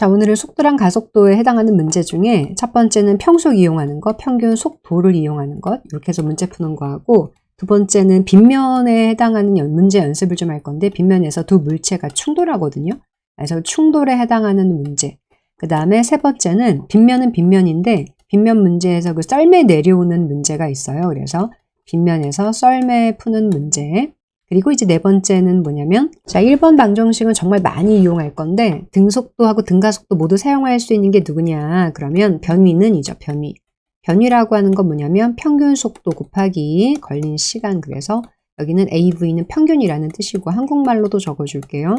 자, 오늘은 속도랑 가속도에 해당하는 문제 중에 첫 번째는 평속 이용하는 것, 평균 속도를 이용하는 것 이렇게 해서 문제 푸는 거하고, 두 번째는 빗면에 해당하는 문제 연습을 좀 할 건데, 빗면에서 두 물체가 충돌하거든요. 그래서 충돌에 해당하는 문제. 그 다음에 세 번째는 빗면은 빗면인데 빗면 문제에서 그 썰매 내려오는 문제가 있어요. 그래서 빗면에서 썰매 푸는 문제. 그리고 이제 네 번째는 뭐냐면, 자, 1번 방정식은 정말 많이 이용할 건데 등속도하고 등가속도 모두 사용할 수 있는 게 누구냐? 그러면 변위는이죠. 변위. 변위라고 하는 건 뭐냐면 평균 속도 곱하기 걸린 시간. 그래서 여기는 AV는 평균이라는 뜻이고 한국말로도 적어줄게요.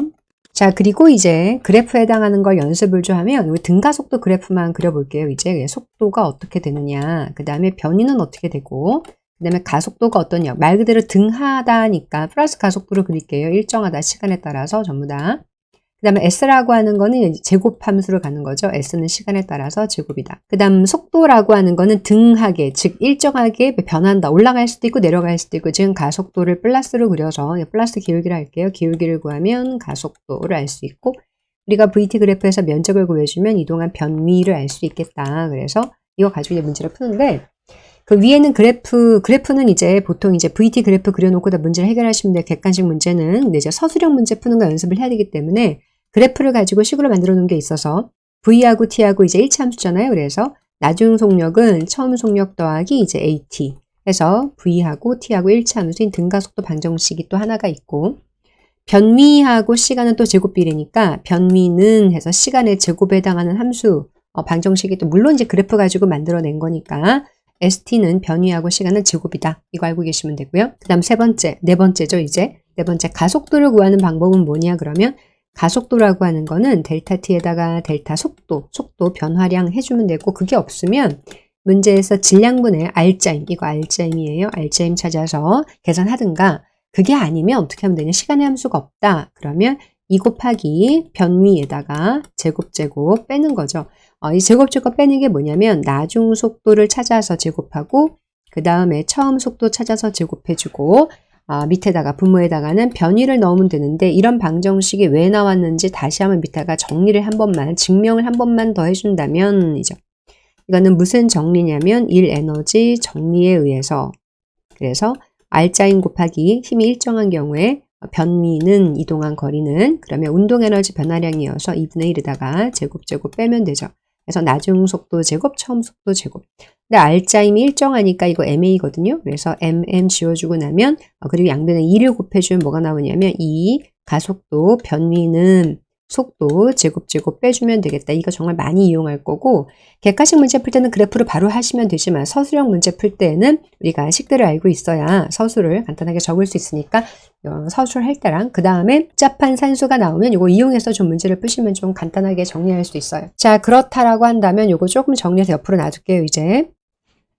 자, 그리고 이제 그래프에 해당하는 걸 연습을 좀 하면 등가속도 그래프만 그려볼게요. 이제 속도가 어떻게 되느냐, 그 다음에 변위는 어떻게 되고, 그 다음에 가속도가 어떠냐. 말 그대로 등하다니까 플러스 가속도를 그릴게요. 일정하다, 시간에 따라서 전부 다. 그 다음에 S라고 하는 거는 제곱함수를 가는 거죠. S는 시간에 따라서 제곱이다. 그 다음 속도라고 하는 거는 등하게, 즉 일정하게 변한다. 올라갈 수도 있고 내려갈 수도 있고, 지금 가속도를 플러스로 그려서 플러스 기울기를 할게요. 기울기를 구하면 가속도를 알 수 있고, 우리가 VT 그래프에서 면적을 구해주면 이동한 변위를 알 수 있겠다. 그래서 이거 가지고 이제 문제를 푸는데, 그 위에는 그래프는 이제 보통 이제 VT 그래프 그려놓고 다 문제를 해결하시면 돼요. 객관식 문제는. 근데 이제 서술형 문제 푸는 거 연습을 해야 되기 때문에 그래프를 가지고 식으로 만들어 놓은 게 있어서 V하고 T하고 이제 일치함수잖아요. 그래서 나중 속력은 처음 속력 더하기 이제 AT 해서 V하고 T하고 일치함수인 등가속도 방정식이 또 하나가 있고, 변위하고 시간은 또 제곱비례니까 변위는 해서 시간의 제곱에 해당하는 함수 방정식이 또 물론 이제 그래프 가지고 만들어낸 거니까 ST는 변위하고 시간은 제곱이다. 이거 알고 계시면 되고요. 그 다음 네 번째죠. 이제 네 번째 가속도를 구하는 방법은 뭐냐? 그러면 가속도라고 하는 거는 델타 T에다가 델타 속도 변화량 해주면 되고, 그게 없으면 문제에서 질량분의 R자임, 이거 R자임이에요. R자임 찾아서 계산하든가, 그게 아니면 어떻게 하면 되냐? 시간의 함수가 없다. 그러면 2 곱하기 변위에다가 제곱 빼는 거죠. 이 제곱 빼는 게 뭐냐면 나중 속도를 찾아서 제곱하고, 그 다음에 처음 속도 찾아서 제곱해주고, 밑에다가 분모에다가는 변위를 넣으면 되는데, 이런 방정식이 왜 나왔는지 다시 한번 밑에다가 정리를 한 번만, 증명을 한 번만 더 해준다면 이죠. 이거는 무슨 정리냐면 1에너지 정리에 의해서, 그래서 R자인 곱하기 힘이 일정한 경우에 변위는 이동한 거리는, 그러면 운동에너지 변화량이어서 2분의 1에다가 제곱 빼면 되죠. 그래서 나중 속도 제곱, 처음 속도 제곱. 근데 R자임이 일정하니까 이거 MA거든요. 그래서 MM 지워주고 나면, 그리고 양변에 2를 곱해주면 뭐가 나오냐면 2 가속도 변위는 속도 제곱 빼주면 되겠다. 이거 정말 많이 이용할 거고, 객관식 문제 풀 때는 그래프를 바로 하시면 되지만 서술형 문제 풀 때는 우리가 식들을 알고 있어야 서술을 간단하게 적을 수 있으니까 서술할 때랑, 그 다음에 복잡한 산수가 나오면 이거 이용해서 좀 문제를 푸시면 좀 간단하게 정리할 수 있어요. 자, 그렇다라고 한다면 이거 조금 정리해서 옆으로 놔둘게요. 이제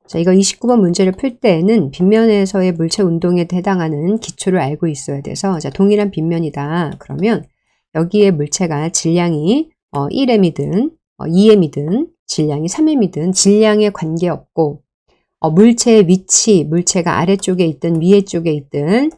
자, 이거 29번 문제를 풀 때는 빗면에서의 물체 운동에 해당하는 기초를 알고 있어야 돼서, 자, 동일한 빗면이다. 그러면 여기에 물체가 질량이 1m이든 2m이든 질량이 3m이든 질량에 관계없고, 물체의 위치, 물체가 아래쪽에 있든 위에 쪽에 있든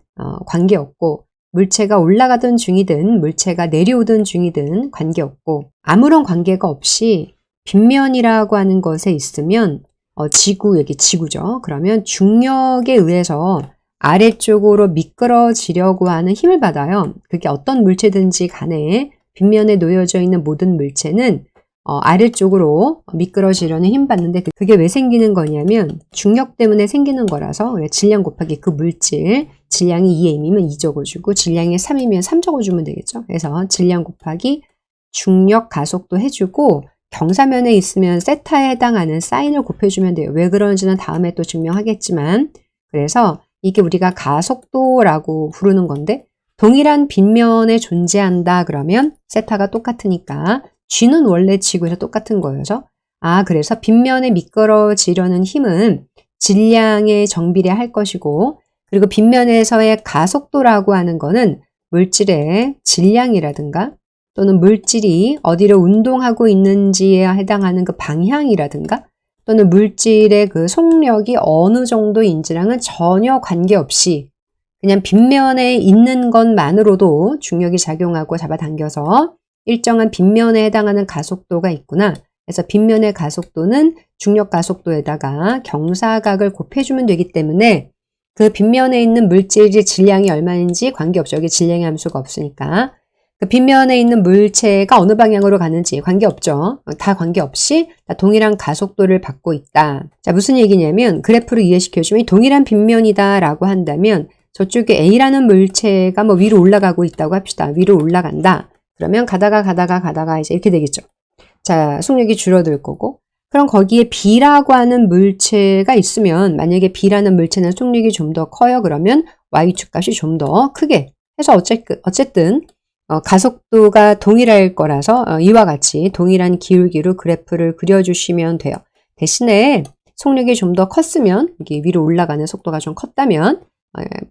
관계없고, 물체가 올라가던 중이든 물체가 내려오던 중이든 관계없고, 아무런 관계가 없이 빗면이라고 하는 것에 있으면 지구, 여기 지구죠. 그러면 중력에 의해서 아래쪽으로 미끄러지려고 하는 힘을 받아요. 그게 어떤 물체든지 간에 빗면에 놓여져 있는 모든 물체는 아래쪽으로 미끄러지려는 힘 받는데, 그게 왜 생기는 거냐면 중력 때문에 생기는 거라서, 질량 곱하기 그 물질, 질량이 2m이면 2 적어주고 질량이 3이면 3 적어주면 되겠죠. 그래서 질량 곱하기 중력 가속도 해주고, 경사면에 있으면 세타에 해당하는 사인을 곱해주면 돼요. 왜 그런지는 다음에 또 증명하겠지만, 그래서 이게 우리가 가속도라고 부르는 건데, 동일한 빗면에 존재한다 그러면 세타가 똑같으니까 G는 원래 지구에서 똑같은 거여서, 그래서 빗면에 미끄러지려는 힘은 질량에 정비례할 것이고, 그리고 빗면에서의 가속도라고 하는 거는 물질의 질량이라든가 또는 물질이 어디로 운동하고 있는지에 해당하는 그 방향이라든가 또는 물질의 그 속력이 어느 정도인지랑은 전혀 관계없이 그냥 빗면에 있는 것만으로도 중력이 작용하고 잡아당겨서 일정한 빗면에 해당하는 가속도가 있구나. 그래서 빗면의 가속도는 중력 가속도에다가 경사각을 곱해주면 되기 때문에 그 빗면에 있는 물질의 질량이 얼마인지 관계없죠. 여기 질량의 함수가 없으니까. 그 빗면에 있는 물체가 어느 방향으로 가는지 관계없죠. 다 관계없이 다 동일한 가속도를 받고 있다. 자, 무슨 얘기냐면 그래프로 이해시켜주면 동일한 빗면이다 라고 한다면 저쪽에 A라는 물체가 뭐 위로 올라가고 있다고 합시다. 위로 올라간다. 그러면 가다가 이제 이렇게 되겠죠. 자, 속력이 줄어들 거고. 그럼 거기에 B라고 하는 물체가 있으면 만약에 B라는 물체는 속력이 좀 더 커요. 그러면 Y축 값이 좀 더 크게 해서 어쨌든 가속도가 동일할 거라서 이와 같이 동일한 기울기로 그래프를 그려주시면 돼요. 대신에 속력이 좀 더 컸으면 이게 위로 올라가는 속도가 좀 컸다면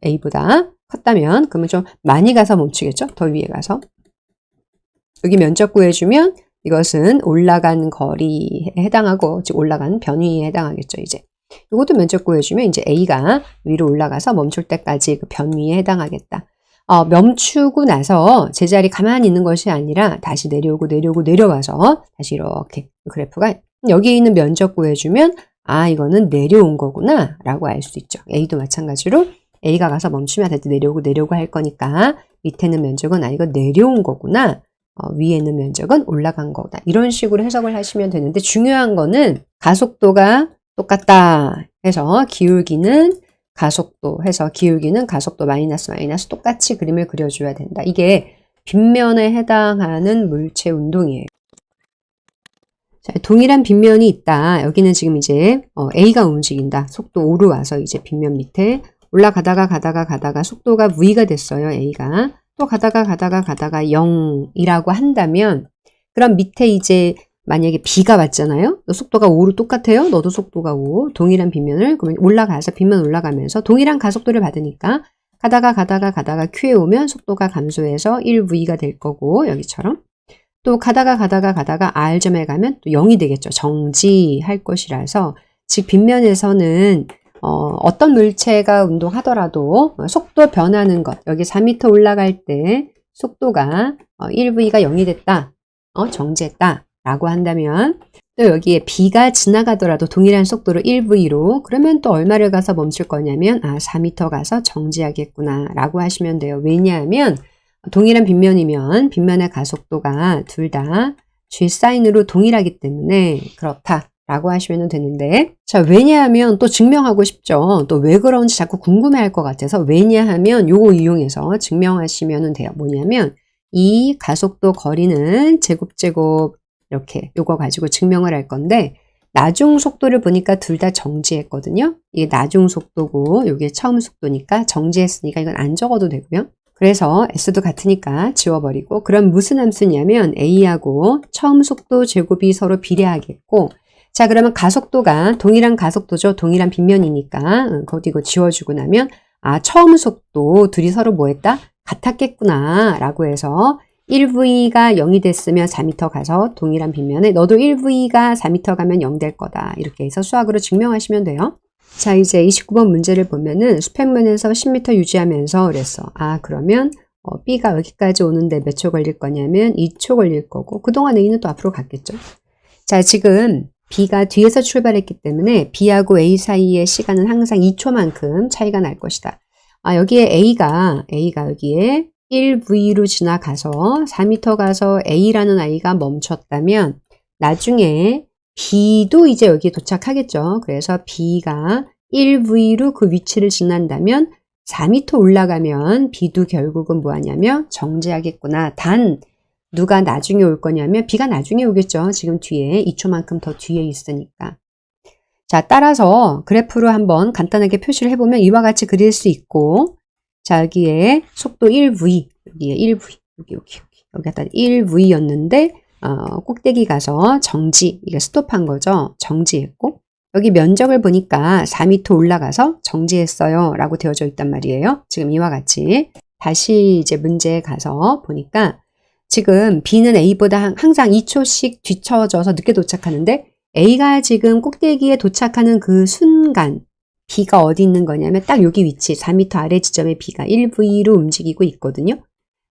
A보다 컸다면 그러면 좀 많이 가서 멈추겠죠. 더 위에 가서. 여기 면적 구해주면 이것은 올라간 거리에 해당하고 즉 올라간 변위에 해당하겠죠. 이제 이것도 면적 구해주면 이제 A가 위로 올라가서 멈출 때까지 그 변위에 해당하겠다. 멈추고 나서 제자리 가만히 있는 것이 아니라 다시 내려오고 내려와서 다시 이렇게 그래프가 여기 있는 면적 구해주면 이거는 내려온 거구나 라고 알 수 있죠. A도 마찬가지로 A가 가서 멈추면 다시 내려오고 할 거니까 밑에는 면적은 이거 내려온 거구나. 위에 있는 면적은 올라간 거다. 이런 식으로 해석을 하시면 되는데 중요한 거는 가속도가 똑같다 해서 기울기는 가속도 해서 기울기는 가속도 마이너스 똑같이 그림을 그려줘야 된다. 이게 빗면에 해당하는 물체 운동이에요. 자, 동일한 빗면이 있다. 여기는 지금 이제 A가 움직인다. 속도 5로 와서 이제 빗면 밑에 올라가다가 속도가 V가 됐어요. A가. 또 가다가 0이라고 한다면 그럼 밑에 이제 만약에 B가 왔잖아요. 너 속도가 5로 똑같아요. 너도 속도가 5. 동일한 빗면을 그러면 올라가서 빗면 올라가면서 동일한 가속도를 받으니까 가다가 Q에 오면 속도가 감소해서 1V가 될 거고 여기처럼 또 가다가 R점에 가면 또 0이 되겠죠. 정지할 것이라서 즉 빗면에서는 어떤 물체가 운동하더라도 속도 변하는 것 여기 4m 올라갈 때 속도가 1V가 0이 됐다. 정지했다. 라고 한다면 또 여기에 B가 지나가더라도 동일한 속도로 1V로 그러면 또 얼마를 가서 멈출 거냐면 4m 가서 정지하겠구나 라고 하시면 돼요. 왜냐하면 동일한 빗면이면 빗면의 가속도가 둘 다 G 사인으로 동일하기 때문에 그렇다 라고 하시면 되는데 자 왜냐하면 또 증명하고 싶죠. 또 왜 그런지 자꾸 궁금해할 것 같아서 왜냐하면 요거 이용해서 증명하시면 돼요. 뭐냐면 이 가속도 거리는 제곱 이렇게 요거 가지고 증명을 할 건데 나중 속도를 보니까 둘 다 정지했거든요. 이게 나중 속도고 요게 처음 속도니까 정지했으니까 이건 안 적어도 되고요. 그래서 S도 같으니까 지워버리고 그럼 무슨 함수냐면 A하고 처음 속도 제곱이 서로 비례하겠고 자 그러면 가속도가 동일한 가속도죠. 동일한 빗면이니까 거기 이거 지워주고 나면 처음 속도 둘이 서로 뭐 했다? 같았겠구나 라고 해서 1V가 0이 됐으면 4m 가서 동일한 빗면에 너도 1V가 4m 가면 0 될 거다. 이렇게 해서 수학으로 증명하시면 돼요. 자 이제 29번 문제를 보면은 수평면에서 10m 유지하면서 그랬어. 그러면 B가 여기까지 오는데 몇 초 걸릴 거냐면 2초 걸릴 거고 그동안 A는 또 앞으로 갔겠죠. 자 지금 B가 뒤에서 출발했기 때문에 B하고 A 사이의 시간은 항상 2초만큼 차이가 날 것이다. 여기에 A가 여기에 1V로 지나가서 4m 가서 A라는 아이가 멈췄다면 나중에 B도 이제 여기에 도착하겠죠. 그래서 B가 1V로 그 위치를 지난다면 4m 올라가면 B도 결국은 뭐 하냐면 정지하겠구나. 단 누가 나중에 올 거냐면 B가 나중에 오겠죠. 지금 뒤에 2초만큼 더 뒤에 있으니까. 자, 따라서 그래프로 한번 간단하게 표시를 해보면 이와 같이 그릴 수 있고 자, 여기에 속도 1V, 여기에 1V, 여기 갖다 1V였는데 꼭대기 가서 정지, 이게 스톱한 거죠. 정지했고 여기 면적을 보니까 4m 올라가서 정지했어요 라고 되어져 있단 말이에요. 지금 이와 같이 다시 이제 문제에 가서 보니까 지금 B는 A보다 항상 2초씩 뒤쳐져서 늦게 도착하는데 A가 지금 꼭대기에 도착하는 그 순간 B가 어디 있는 거냐면 딱 여기 위치 4m 아래 지점에 B가 1V로 움직이고 있거든요.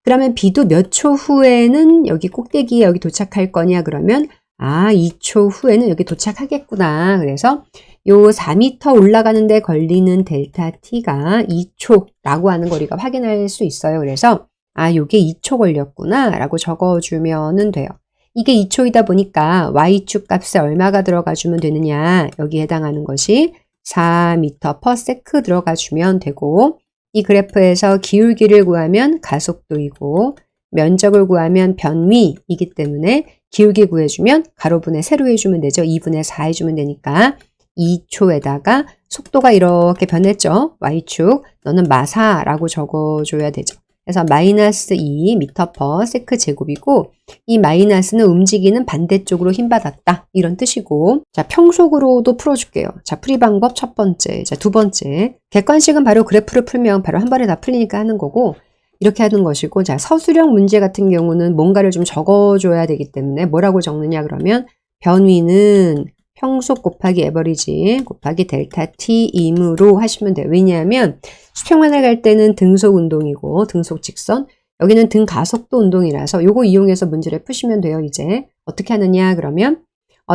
그러면 B도 몇 초 후에는 여기 꼭대기에 여기 도착할 거냐 그러면 2초 후에는 여기 도착하겠구나. 그래서 요 4m 올라가는 데 걸리는 델타 T가 2초라고 하는 거 우리가 확인할 수 있어요. 그래서 요게 2초 걸렸구나 라고 적어주면 돼요. 이게 2초이다 보니까 Y축 값에 얼마가 들어가 주면 되느냐. 여기 해당하는 것이 4m/s 들어가 주면 되고, 이 그래프에서 기울기를 구하면 가속도이고 면적을 구하면 변위이기 때문에 기울기 구해주면 가로분의 세로 해주면 되죠. 2분의 4 해주면 되니까 2초에다가 속도가 이렇게 변했죠. Y축 너는 마사라고 적어줘야 되죠. 그래서 마이너스 2m/s 제곱이고 이 마이너스는 움직이는 반대쪽으로 힘받았다 이런 뜻이고, 자 평속으로도 풀어줄게요. 자 풀이 방법 첫 번째, 자 두 번째 객관식은 바로 그래프를 풀면 바로 한 번에 다 풀리니까 하는 거고 이렇게 하는 것이고, 자 서술형 문제 같은 경우는 뭔가를 좀 적어줘야 되기 때문에 뭐라고 적느냐 그러면 변위는 평속 곱하기 에버리지 곱하기 델타 T이므로 하시면 돼요. 왜냐하면 수평만을 갈 때는 등속 운동이고 등속 직선, 여기는 등 가속도 운동이라서 요거 이용해서 문제를 푸시면 돼요. 이제 어떻게 하느냐 그러면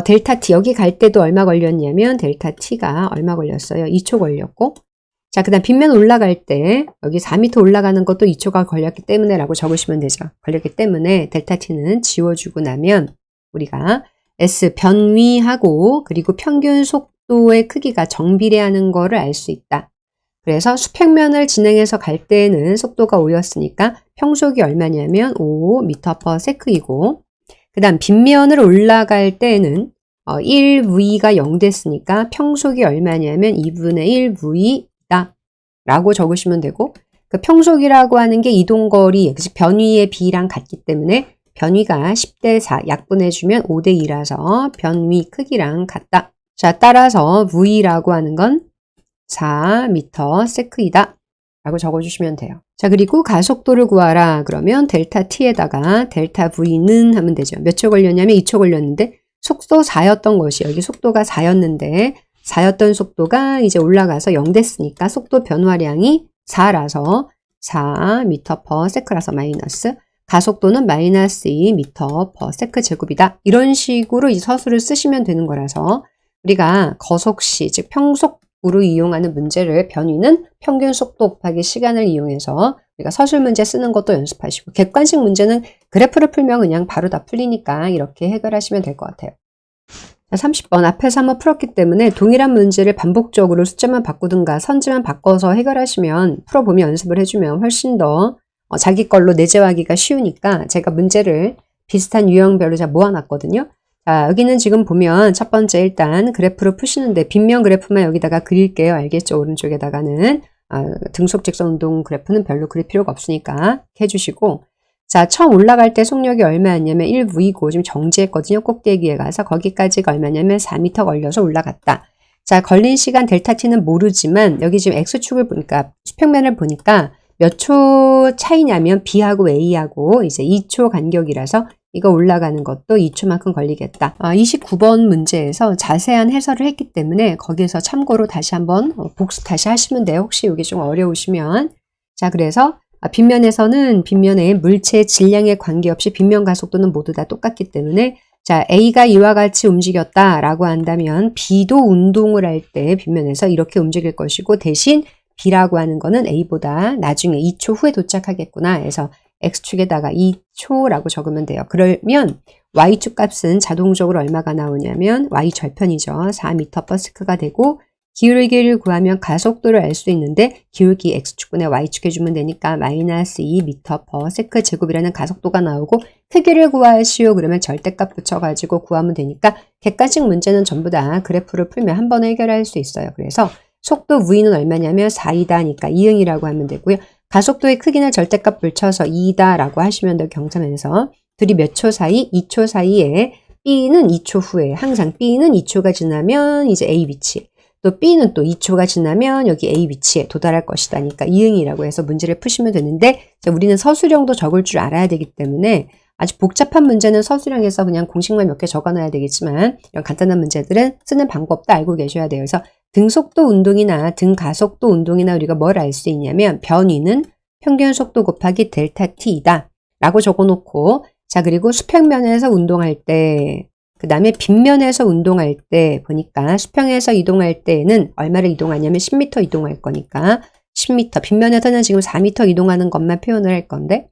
델타 T 여기 갈 때도 얼마 걸렸냐면 델타 T가 얼마 걸렸어요? 2초 걸렸고, 자 그 다음 빗면 올라갈 때 여기 4m 올라가는 것도 2초가 걸렸기 때문에 라고 적으시면 되죠. 걸렸기 때문에 델타 T는 지워주고 나면 우리가 S 변위하고 그리고 평균 속도의 크기가 정비례하는 거를 알 수 있다. 그래서 수평면을 진행해서 갈 때는 속도가 5였으니까 평속이 얼마냐면 5m/s이고, 그 다음 빗면을 올라갈 때는 1V가 0 됐으니까 평속이 얼마냐면 2분의 1V다 라고 적으시면 되고, 그 평속이라고 하는 게 이동거리, 즉 변위의 B랑 같기 때문에 변위가 10대 4 약분해주면 5대 2라서 변위 크기랑 같다. 자 따라서 V라고 하는 건 4m/s이다 라고 적어주시면 돼요. 자 그리고 가속도를 구하라 그러면 델타 T에다가 델타 V는 하면 되죠. 몇 초 걸렸냐면 2초 걸렸는데 속도 4였던 것이 여기 속도가 4였는데 4였던 속도가 이제 올라가서 0 됐으니까 속도 변화량이 4라서 4m/s라서 마이너스, 가속도는 마이너스 2m/s 제곱이다. 이런 식으로 이 서술을 쓰시면 되는 거라서 우리가 거속시 즉 평속으로 이용하는 문제를 변위는 평균 속도 곱하기 시간을 이용해서 우리가 서술 문제 쓰는 것도 연습하시고, 객관식 문제는 그래프를 풀면 그냥 바로 다 풀리니까 이렇게 해결하시면 될 것 같아요. 자, 30번 앞에서 한번 풀었기 때문에 동일한 문제를 반복적으로 숫자만 바꾸든가 선지만 바꿔서 해결하시면 풀어보면 연습을 해주면 훨씬 더 자기 걸로 내재하기가 쉬우니까 제가 문제를 비슷한 유형별로 자 모아놨거든요. 자, 여기는 지금 보면 첫 번째 일단 그래프를 푸시는데 빗면 그래프만 여기다가 그릴게요. 알겠죠? 오른쪽에다가는 등속 직선 운동 그래프는 별로 그릴 필요가 없으니까 이렇게 해주시고, 자 처음 올라갈 때 속력이 얼마였냐면 1V고 지금 정지했거든요. 꼭대기에 가서 거기까지가 얼마냐면 4m 걸려서 올라갔다. 자 걸린 시간 델타 T는 모르지만 여기 지금 X축을 보니까 수평면을 보니까 몇 초 차이냐면 B하고 A하고 이제 2초 간격이라서 이거 올라가는 것도 2초만큼 걸리겠다. 29번 문제에서 자세한 해설을 했기 때문에 거기에서 참고로 다시 한번 복습 다시 하시면 돼요. 혹시 이게 좀 어려우시면. 자 그래서 빗면에서는 빗면의 물체 질량에 관계없이 빗면 가속도는 모두 다 똑같기 때문에 자 A가 이와 같이 움직였다라고 한다면 B도 운동을 할 때 빗면에서 이렇게 움직일 것이고, 대신 B라고 하는 거는 A보다 나중에 2초 후에 도착하겠구나 해서 X축에다가 2초라고 적으면 돼요. 그러면 Y축 값은 자동적으로 얼마가 나오냐면 Y 절편이죠. 4m/s가 되고, 기울기를 구하면 가속도를 알 수 있는데 기울기 X축분의 Y축 해주면 되니까 마이너스 2m/s 제곱이라는 가속도가 나오고, 크기를 구하시오 그러면 절대값 붙여가지고 구하면 되니까 객관식 문제는 전부 다 그래프를 풀면 한 번에 해결할 수 있어요. 그래서 속도 V는 얼마냐면 4이다니까 이응이라고 하면 되고요. 가속도의 크기는 절대값 붙여서 2다 라고 하시면 돼요. 경참에서 둘이 몇 초 사이? 2초 사이에 B는 2초 후에, 항상 B는 2초가 지나면 이제 A 위치, 또 B는 또 2초가 지나면 여기 A 위치에 도달할 것이다니까 이응이라고 해서 문제를 푸시면 되는데, 우리는 서술형도 적을 줄 알아야 되기 때문에 아주 복잡한 문제는 서술형에서 그냥 공식만 몇 개 적어놔야 되겠지만 이런 간단한 문제들은 쓰는 방법도 알고 계셔야 돼요. 그래서 등속도 운동이나 등가속도 운동이나 우리가 뭘 알 수 있냐면 변위는 평균 속도 곱하기 델타 t이다 라고 적어놓고, 자, 그리고 수평면에서 운동할 때, 그 다음에 빗면에서 운동할 때 보니까 수평에서 이동할 때는 얼마를 이동하냐면 10m 이동할 거니까 10m, 빗면에서는 지금 4m 이동하는 것만 표현을 할 건데,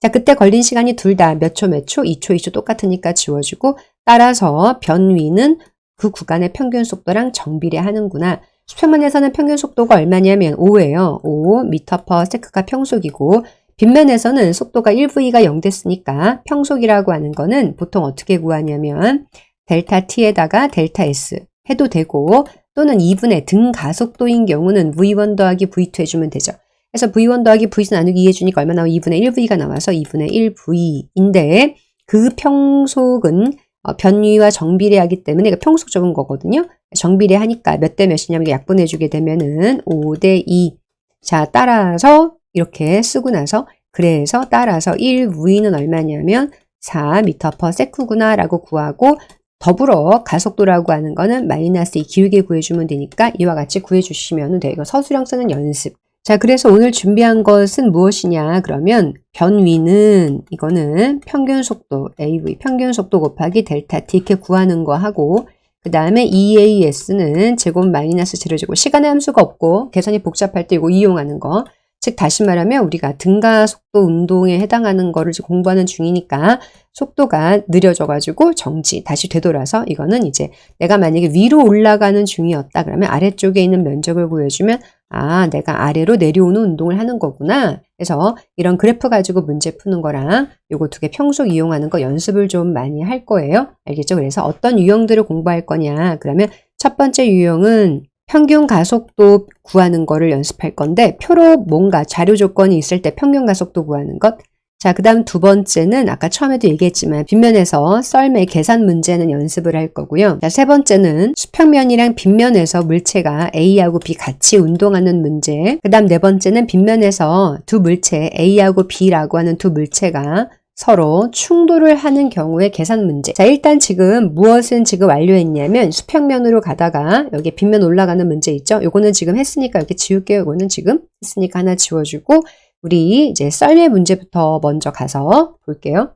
자, 그때 걸린 시간이 둘 다 몇 초, 2초 똑같으니까 지워주고, 따라서 변위는 그 구간의 평균 속도랑 정비례하는구나. 수평면에서는 평균 속도가 얼마냐면 5예요. 5m/s가 평속이고, 빗면에서는 속도가 1v가 0 됐으니까 평속이라고 하는 거는 보통 어떻게 구하냐면 델타 t에다가 델타 s 해도 되고, 또는 2분의 등가속도인 경우는 v1 더하기 v2 해주면 되죠. 그래서 v1 더하기 v2 나누기 2 해주니까 얼마 나오면 2분의 1v가 나와서 2분의 1v인데, 그 평속은 변위와 정비례하기 때문에 평속 적은 거거든요. 정비례하니까 몇 대 몇이냐면 약분해주게 되면은 5대 2. 자, 따라서 이렇게 쓰고 나서, 그래서 따라서 1v는 얼마냐면 4m/s구나 라고 구하고, 더불어 가속도라고 하는 거는 마이너스 2 기울게 구해주면 되니까 이와 같이 구해주시면 돼요. 이거 서술형 쓰는 연습. 자, 그래서 오늘 준비한 것은 무엇이냐 그러면, 변위는 이거는 평균 속도 AV 평균 속도 곱하기 델타 T 이렇게 구하는 거 하고, 그 다음에 EAS는 제곱 마이너스 제로제곱, 시간의 함수가 없고 계산이 복잡할 때 이거 이용하는 거. 즉 다시 말하면 우리가 등가속도 운동에 해당하는 거를 공부하는 중이니까 속도가 느려져 가지고 정지, 다시 되돌아서, 이거는 이제 내가 만약에 위로 올라가는 중이었다 그러면 아래쪽에 있는 면적을 구해주면, 아, 내가 아래로 내려오는 운동을 하는 거구나. 그래서 이런 그래프 가지고 문제 푸는 거랑 요거 두 개 평속 이용하는 거 연습을 좀 많이 할 거예요. 알겠죠? 그래서 어떤 유형들을 공부할 거냐 그러면, 첫 번째 유형은 평균 가속도 구하는 거를 연습할 건데, 표로 뭔가 자료 조건이 있을 때 평균 가속도 구하는 것. 자, 그 다음 두 번째는 아까 처음에도 얘기했지만 빗면에서 썰매 계산 문제는 연습을 할 거고요. 자, 세 번째는 수평면이랑 빗면에서 물체가 A하고 B 같이 운동하는 문제. 그 다음 네 번째는 빗면에서 두 물체 A하고 B라고 하는 두 물체가 서로 충돌을 하는 경우의 계산 문제. 자, 일단 지금 무엇은 지금 완료했냐면 수평면으로 가다가 여기 빗면 올라가는 문제 있죠? 요거는 지금 했으니까 이렇게 지울게요. 요거는 지금 했으니까 하나 지워주고, 우리 이제 썰매 문제부터 먼저 가서 볼게요.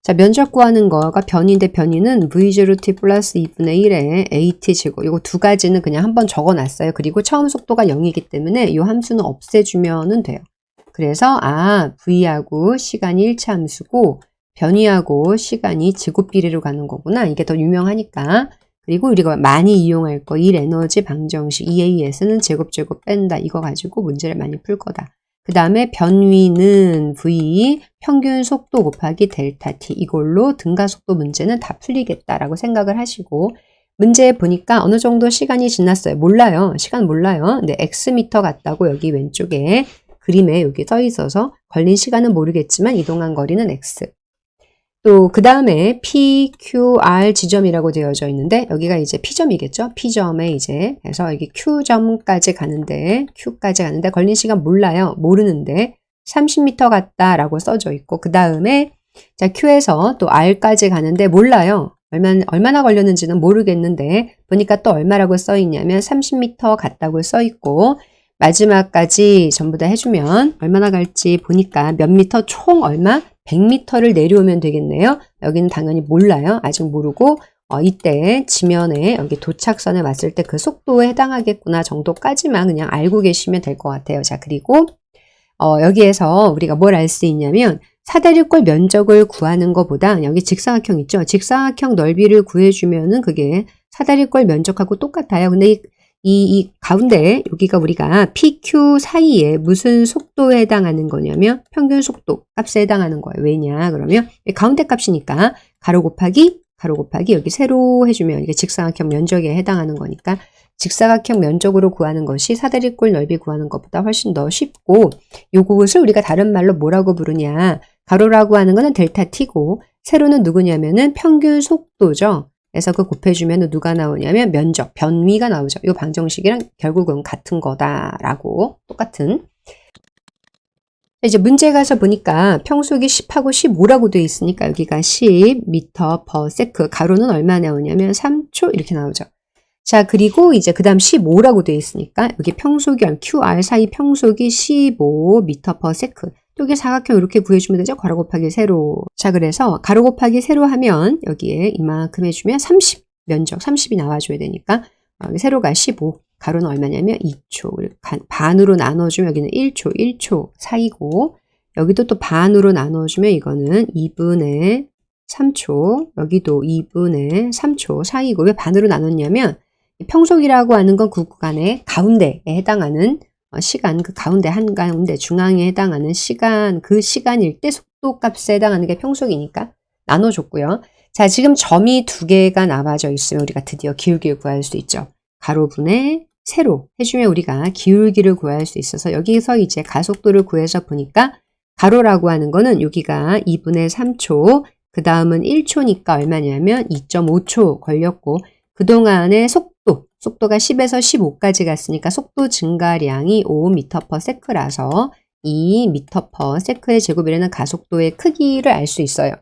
자, 면적 구하는 거가 변인데, 변이는 v0t 플러스 2분의 1에 at 제곱, 요거 두 가지는 그냥 한번 적어 놨어요. 그리고 처음 속도가 0이기 때문에 이 함수는 없애주면 돼요. 그래서 v하고 시간이 일차함수고 변이하고 시간이 제곱 비례로 가는 거구나. 이게 더 유명하니까. 그리고 우리가 많이 이용할 거, 1에너지 방정식 EAS는 제곱 뺀다. 이거 가지고 문제를 많이 풀 거다. 그 다음에 변위는 v 평균 속도 곱하기 델타 t, 이걸로 등가속도 문제는 다 풀리겠다라고 생각을 하시고, 문제 보니까 어느 정도 시간이 지났어요. 몰라요. 시간 몰라요. 근데 x미터 같다고 여기 왼쪽에 그림에 여기 써 있어서 걸린 시간은 모르겠지만 이동한 거리는 x. 또 그 다음에 P, Q, R 지점이라고 되어져 있는데 여기가 이제 P점이겠죠. P점에 이제 그래서 여기 Q점까지 가는데 걸린 시간 몰라요. 모르는데 30m 같다라고 써져 있고, 그 다음에 자 Q에서 또 R까지 가는데 몰라요. 얼마나 걸렸는지는 모르겠는데 보니까 또 얼마라고 써 있냐면 30m 같다고 써 있고, 마지막까지 전부 다 해주면 얼마나 갈지 보니까 몇 미터 총 얼마? 100m를 내려오면 되겠네요. 여기는 당연히 몰라요. 아직 모르고 이때 지면에 여기 도착선에 왔을 때 그 속도에 해당하겠구나 정도까지만 그냥 알고 계시면 될 것 같아요. 자, 그리고 여기에서 우리가 뭘 알 수 있냐면 사다리꼴 면적을 구하는 것보다 여기 직사각형 있죠. 직사각형 넓이를 구해주면은 그게 사다리꼴 면적하고 똑같아요. 근데 이 가운데 여기가 우리가 PQ 사이에 무슨 속도에 해당하는 거냐면 평균 속도 값에 해당하는 거예요. 왜냐 그러면 가운데 값이니까 가로 곱하기 여기 세로 해주면 이게 직사각형 면적에 해당하는 거니까 직사각형 면적으로 구하는 것이 사다리꼴 넓이 구하는 것보다 훨씬 더 쉽고, 요것을 우리가 다른 말로 뭐라고 부르냐, 가로라고 하는 거는 델타 t고 세로는 누구냐면은 평균 속도죠. 그래서 그 곱해주면 누가 나오냐면 면적, 변위가 나오죠. 이 방정식이랑 결국은 같은 거다라고, 똑같은. 이제 문제 가서 보니까 평속이 10하고 15라고 되어 있으니까 여기가 10m/s, 가로는 얼마 나오냐면 3초 이렇게 나오죠. 자, 그리고 이제 그 다음 15라고 되어 있으니까 여기 평속이 QR 사이 평속이 15m/s. 또 이게 사각형 이렇게 구해주면 되죠. 가로 곱하기 세로. 자, 그래서 가로 곱하기 세로 하면 여기에 이만큼 해주면 30 면적 30이 나와줘야 되니까 세로가 15, 가로는 얼마냐면 2초. 반으로 나눠주면 여기는 1초, 1초 사이고 여기도 또 반으로 나눠주면 이거는 2분의 3초, 여기도 2분의 3초 사이고 왜 반으로 나눴냐면 평속이라고 하는 건 그 구간의 가운데에 해당하는 시간, 그 가운데 한가운데 중앙에 해당하는 시간, 그 시간일 때 속도 값에 해당하는 게 평속이니까 나눠줬고요. 자, 지금 점이 두 개가 나와져 있으면 우리가 드디어 기울기를 구할 수 있죠. 가로분의 세로 해주면 우리가 기울기를 구할 수 있어서 여기서 이제 가속도를 구해서 보니까 가로라고 하는 거는 여기가 2분의 3초, 그 다음은 1초니까 얼마냐면 2.5초 걸렸고 그동안의 속도가 10에서 15까지 갔으니까 속도 증가량이 5m/s라서 이 m/s의 제곱이라는 가속도의 크기를 알 수 있어요.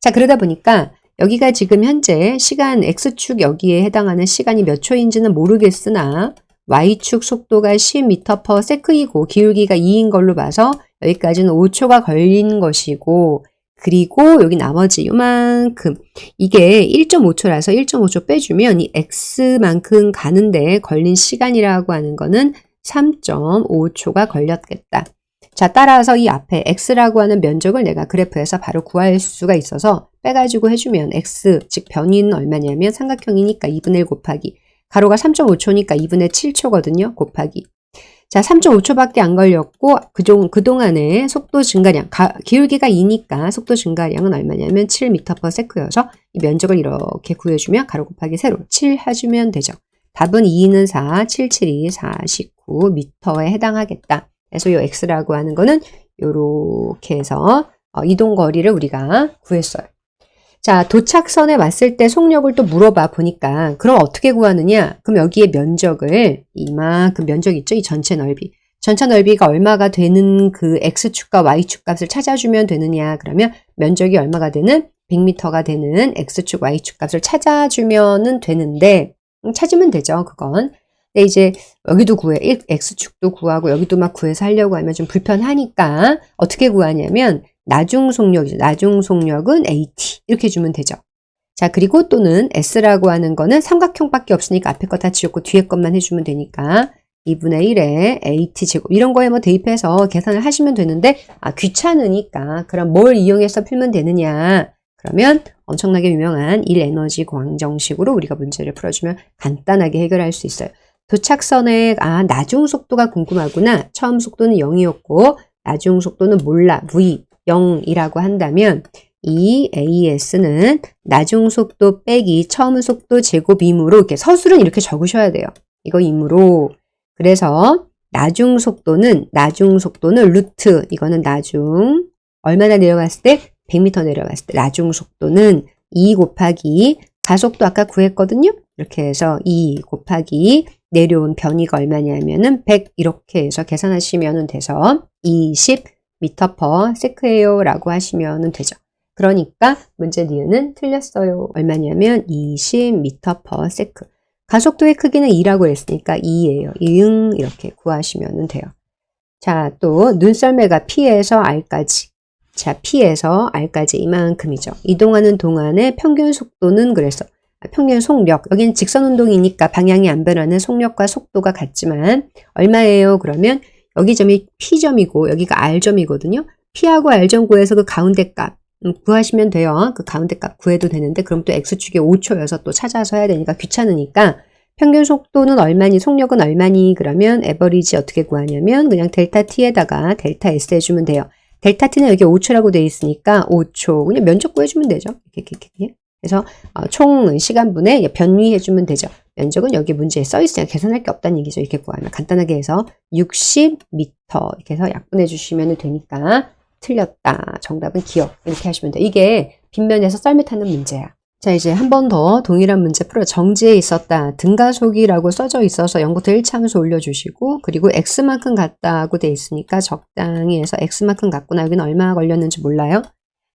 자, 그러다 보니까 여기가 지금 현재 시간 X축 여기에 해당하는 시간이 몇 초인지는 모르겠으나 Y축 속도가 10m/s이고 기울기가 2인 걸로 봐서 여기까지는 5초가 걸린 것이고 그리고 여기 나머지 요만큼 이게 1.5초라서 1.5초 빼주면 이 X만큼 가는데 걸린 시간이라고 하는 거는 3.5초가 걸렸겠다. 자, 따라서 이 앞에 X라고 하는 면적을 내가 그래프에서 바로 구할 수가 있어서 빼가지고 해주면 X, 즉 변위는 얼마냐면 삼각형이니까 2분의 1 곱하기 가로가 3.5초니까 2분의 7초거든요. 곱하기 자, 3.5초밖에 안 걸렸고 그동안의 속도 증가량, 기울기가 2니까 속도 증가량은 얼마냐면 7m/s여서 이 면적을 이렇게 구해주면 가로 곱하기 세로 7 해주면 되죠. 답은 2는 4, 7, 7이 49m에 해당하겠다. 그래서 이 x라고 하는 거는 이렇게 해서 이동거리를 우리가 구했어요. 자, 도착선에 왔을 때 속력을 또 물어봐 보니까 그럼 어떻게 구하느냐? 그럼 여기에 면적을 이만큼 면적 있죠? 이 전체 넓이. 전체 넓이가 얼마가 되는 그 x축과 y축 값을 찾아주면 되느냐? 그러면 면적이 얼마가 되는 100m가 되는 x축, y축 값을 찾아주면 되는데 찾으면 되죠. 그건. 근데 이제 여기도 구해. x축도 구하고 여기도 막 구해서 하려고 하면 좀 불편하니까 어떻게 구하냐면 나중 속력이죠. 나중 속력은 AT 이렇게 주면 되죠. 자, 그리고 또는 S라고 하는 거는 삼각형밖에 없으니까 앞에 거 다 지웠고 뒤에 것만 해주면 되니까 2분의 1에 AT 제곱 이런 거에 뭐 대입해서 계산을 하시면 되는데 귀찮으니까 그럼 뭘 이용해서 풀면 되느냐 그러면 엄청나게 유명한 1에너지 공항정식으로 우리가 문제를 풀어주면 간단하게 해결할 수 있어요. 도착선에 나중 속도가 궁금하구나. 처음 속도는 0이었고 나중 속도는 몰라. V 0이라고 한다면 이 AS는 나중 속도 빼기 처음 속도 제곱이므로 이렇게 서술은 이렇게 적으셔야 돼요. 이거 이므로 그래서 나중 속도는 루트 이거는 나중 얼마나 내려갔을 때 100m 내려갔을 때 나중 속도는 2 곱하기 가속도 아까 구했거든요. 이렇게 해서 2 곱하기 내려온 변위가 얼마냐면은 100 이렇게 해서 계산하시면 돼서 20m/s예요 라고 하시면 되죠. 그러니까 문제 니은은 틀렸어요. 얼마냐면 20m/s. 가속도의 크기는 2라고 했으니까 2예요. 2응 이렇게 구하시면 돼요. 자, 또 눈썰매가 P에서 R까지. 자, P에서 R까지 이만큼이죠. 이동하는 동안의 평균 속도는 그래서 평균 속력, 여기는 직선 운동이니까 방향이 안 변하는 속력과 속도가 같지만 얼마예요? 그러면 여기 점이 P점이고 여기가 R점이거든요. P하고 R점 구해서 그 가운데 값 구하시면 돼요. 그 가운데 값 구해도 되는데 그럼 또 X축이 5초여서 또 찾아서 해야 되니까 귀찮으니까 평균 속도는 얼마니, 속력은 얼마니 그러면 에버리지 어떻게 구하냐면 그냥 델타 T에다가 델타 S 해주면 돼요. 델타 T는 여기 5초라고 되어 있으니까 5초 그냥 면적 구해주면 되죠. 이렇게. 그래서 총 시간분에 변위해주면 되죠. 면적은 여기 문제에 써있으니까 계산할 게 없다는 얘기죠. 이렇게 구하면 간단하게 해서 60m 이렇게 해서 약분해 주시면 되니까 틀렸다. 정답은 기억 이렇게 하시면 돼요. 이게 빗면에서 썰매 타는 문제야. 자, 이제 한 번 더 동일한 문제 풀어. 정지에 있었다. 등가속이라고 써져 있어서 0부터 1차함수 올려주시고 그리고 x만큼 같다고 돼 있으니까 적당히 해서 x만큼 같구나. 여기는 얼마 걸렸는지 몰라요.